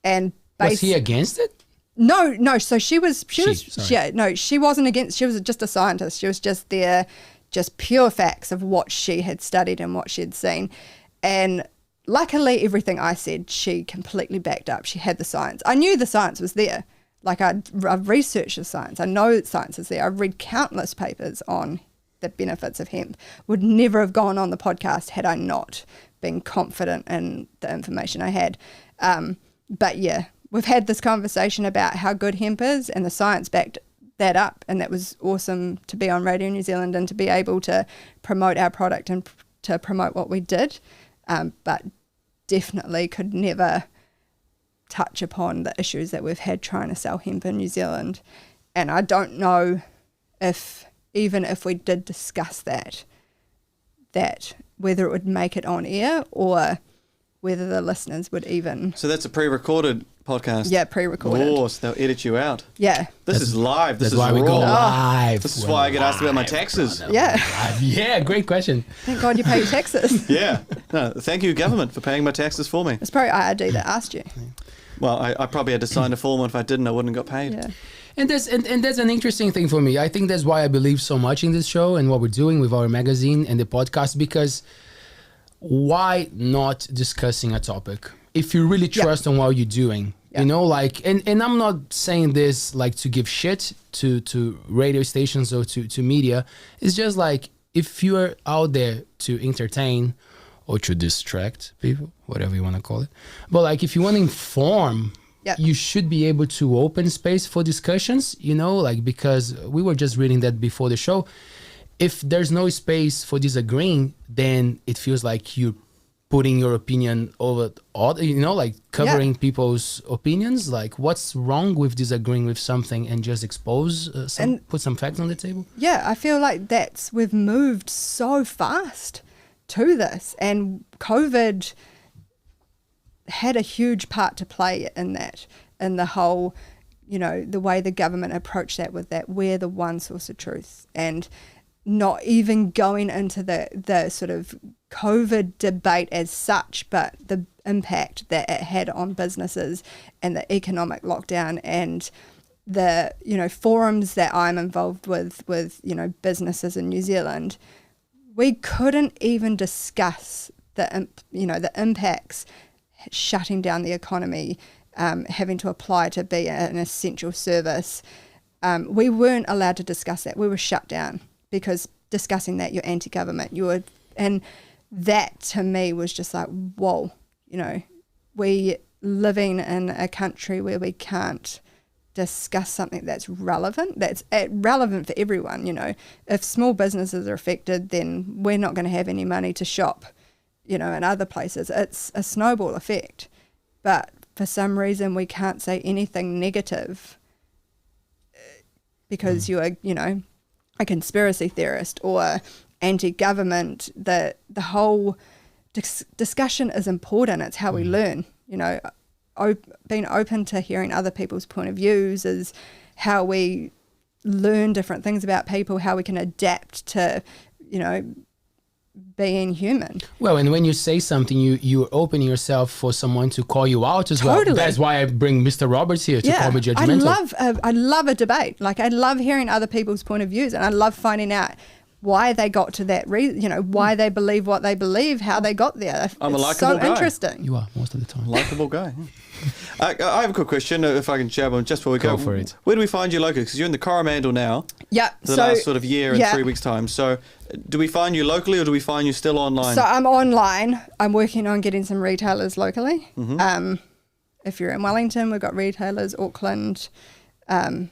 And was he against it? No. So she wasn't against. She was just a scientist. She was just there, just pure facts of what she had studied and what she had seen. And luckily, everything I said, she completely backed up. She had the science. I knew the science was there. Like I've researched the science. I know that science is there. I've read countless papers on the benefits of hemp. Would never have gone on the podcast had I not been confident in the information I had. But yeah, we've had this conversation about how good hemp is, and the science backed that up, and that was awesome to be on Radio New Zealand and to be able to promote our product and to promote what we did, but definitely could never touch upon the issues that we've had trying to sell hemp in New Zealand. And I don't know if, even if we did discuss that whether it would make it on air or whether the listeners would even... So that's a pre-recorded podcast? Yeah, pre-recorded. Oh, so they'll edit you out. Yeah. This is live. This is why we raw. go live. This is why I get asked about my taxes. Yeah. Yeah, great question. Thank God you pay your taxes. Yeah. No, thank you, government, for paying my taxes for me. It's probably IRD that asked you. Well, I probably had to sign a form, and if I didn't, I wouldn't have got paid. Yeah. And that's an interesting thing for me. I think that's why I believe so much in this show and what we're doing with our magazine and the podcast, because why not discussing a topic if you really trust on what you're doing? You know, like, and I'm not saying this like to give shit to radio stations or to media. It's just like, if you are out there to entertain or to distract people, whatever you want to call it, but like if you want to inform, you should be able to open space for discussions, you know, like, because we were just reading that before the show. If there's no space for disagreeing, then it feels like you're putting your opinion over all, you know, like covering people's opinions. Like, what's wrong with disagreeing with something and just expose put some facts on the table? Yeah, I feel like we've moved so fast to this, and COVID had a huge part to play in that, in the whole, you know, the way the government approached that, with that we're the one source of truth, and not even going into the sort of COVID debate as such, but the impact that it had on businesses and the economic lockdown and the, you know, forums that I'm involved with, you know, businesses in New Zealand. We couldn't even discuss the impacts, shutting down the economy, having to apply to be an essential service. We weren't allowed to discuss that. We were shut down, because discussing that, you're anti-government. And that to me was just like, whoa, you know, we living in a country where we can't discuss something that's relevant for everyone. You know, if small businesses are affected, then we're not going to have any money to shop, you know, in other places. It's a snowball effect. But for some reason we can't say anything negative because you're, you know, a conspiracy theorist or anti-government. The whole discussion is important. It's how we learn, you know. Being open to hearing other people's point of views is how we learn different things about people, how we can adapt to, you know, being human. Well, and when you say something, you open yourself for someone to call you out as well. That's why I bring Mr. Roberts here to call me judgmental. I love a debate. Like, I love hearing other people's point of views, and I love finding out why they got to that why they believe what they believe, how they got there. I'm a It's likable guy. interesting. You are most of the time. Likeable guy. I have a quick question, if I can jab on just before we go. Go for it. Where do we find you locally? Because you're in the Coromandel now. Yeah. For the last sort of year and 3 weeks' time. So do we find you locally, or do we find you still online? So I'm online. I'm working on getting some retailers locally. Mm-hmm. If you're in Wellington, we've got retailers. Auckland. I'm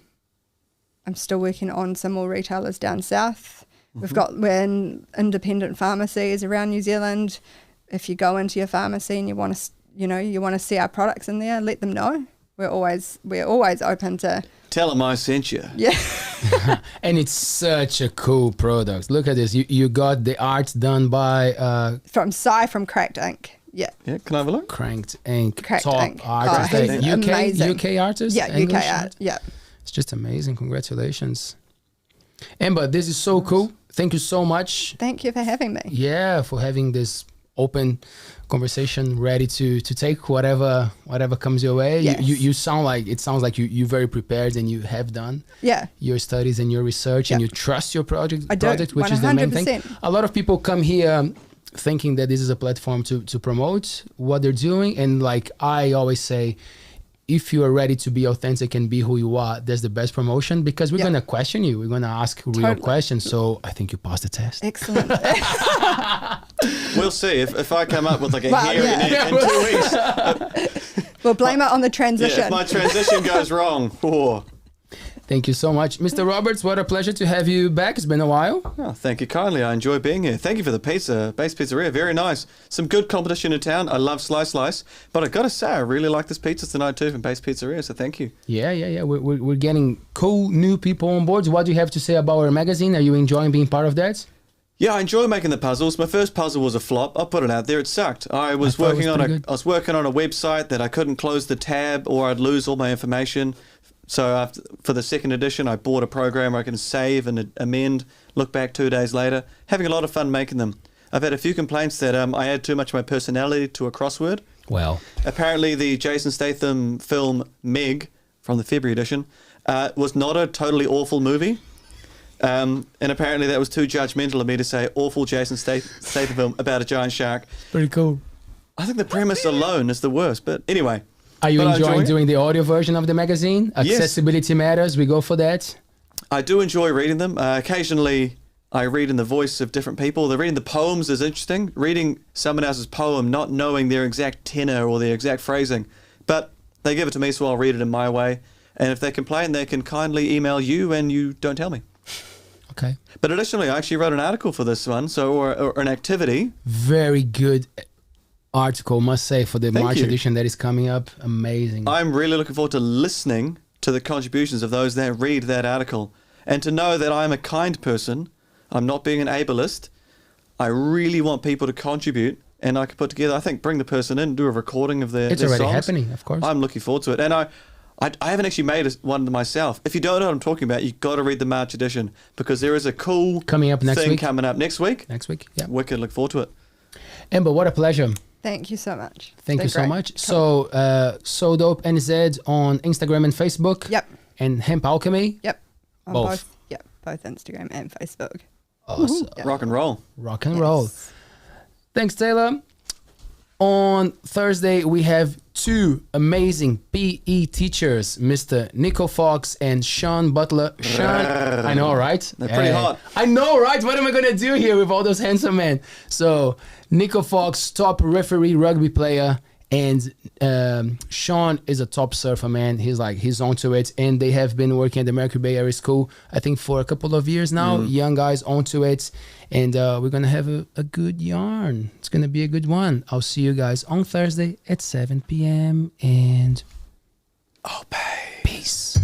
still working on some more retailers down south. We're in independent pharmacies around New Zealand. If you go into your pharmacy and you want to see our products in there, let them know. We're always open to. Tell them I sent you. Yeah. And it's such a cool product. Look at this. You got the art done by from Cracked Ink. Yeah. Yeah. Can I have a look? Cracked Ink. Cracked top Ink. artist. He's amazing. UK artist. Yeah. English UK art. Yeah. It's just amazing. Congratulations, Amber. This is so cool. Thank you so much. Thank you for having me. Yeah, for having this open conversation, ready to take whatever comes your way. Yes. You sounds like you're very prepared, and you have done your studies and your research, and you trust your project, which is the main thing. A lot of people come here thinking that this is a platform to promote what they're doing, and like I always say, if you are ready to be authentic and be who you are, that's the best promotion, because we're going to question you. We're going to ask real questions. So I think you passed the test. Excellent. We'll see. If I come up with like a hearing in 2 weeks. We'll blame it on the transition. Yeah, if my transition goes wrong. Oh. Thank you so much. Mr. Roberts, what a pleasure to have you back. It's been a while. Oh, thank you kindly. I enjoy being here. Thank you for the pizza. Base Pizzeria. Very nice. Some good competition in town. I love Slice. But I got to say, I really like this pizza tonight too from Base Pizzeria. So thank you. Yeah. We're getting cool new people on board. What do you have to say about our magazine? Are you enjoying being part of that? Yeah, I enjoy making the puzzles. My first puzzle was a flop. I'll put it out there. It sucked. I was working on a website that I couldn't close the tab, or I'd lose all my information. So for the second edition, I bought a program where I can save and amend, look back 2 days later. Having a lot of fun making them. I've had a few complaints that I add too much of my personality to a crossword. Well, apparently the Jason Statham film Meg from the February edition was not a totally awful movie. And apparently that was too judgmental of me to say awful Jason Statham film about a giant shark. Pretty cool. I think the premise alone is the worst. But anyway. Are you enjoying doing the audio version of the magazine? Accessibility matters. We go for that. I do enjoy reading them. Occasionally, I read in the voice of different people. The reading the poems is interesting. Reading someone else's poem, not knowing their exact tenor or their exact phrasing. But they give it to me, so I'll read it in my way. And if they complain, they can kindly email you, and you don't tell me. Okay. But additionally, I actually wrote an article for this one, or an activity. Very good article, must say, for the March edition that is coming up. Amazing. I'm really looking forward to listening to the contributions of those that read that article, and to know that I'm a kind person. I'm not being an ableist. I really want people to contribute, and I can put together, I think, bring the person in, do a recording of their It's already songs. happening, of course. I'm looking forward to it. And I haven't actually made one myself. If you don't know what I'm talking about, you've got to read the March edition, because there is a cool coming up next week. Coming up next week. Yeah. Wicked, look forward to it. Amber, what a pleasure. Thank you so much. Thank you so much. So, So Dope NZ on Instagram and Facebook. Yep. And Hempalchemy. Yep. On both. Both Instagram and Facebook. Awesome. Yep. Rock and roll. Rock and roll. Thanks, Taylor. On Thursday, we have two amazing PE teachers, Mr. Nico Fox and Sean Butler. Sean, I know, right? They're pretty hot. I know, right? What am I going to do here with all those handsome men? So, Nico Fox, top referee rugby player, and Sean is a top surfer, man. He's onto it. And they have been working at the Mercury Bay Area School, I think, for a couple of years now. Young guys onto it. And we're going to have a good yarn. It's going to be a good one. I'll see you guys on Thursday at 7 p.m. And obey. Peace.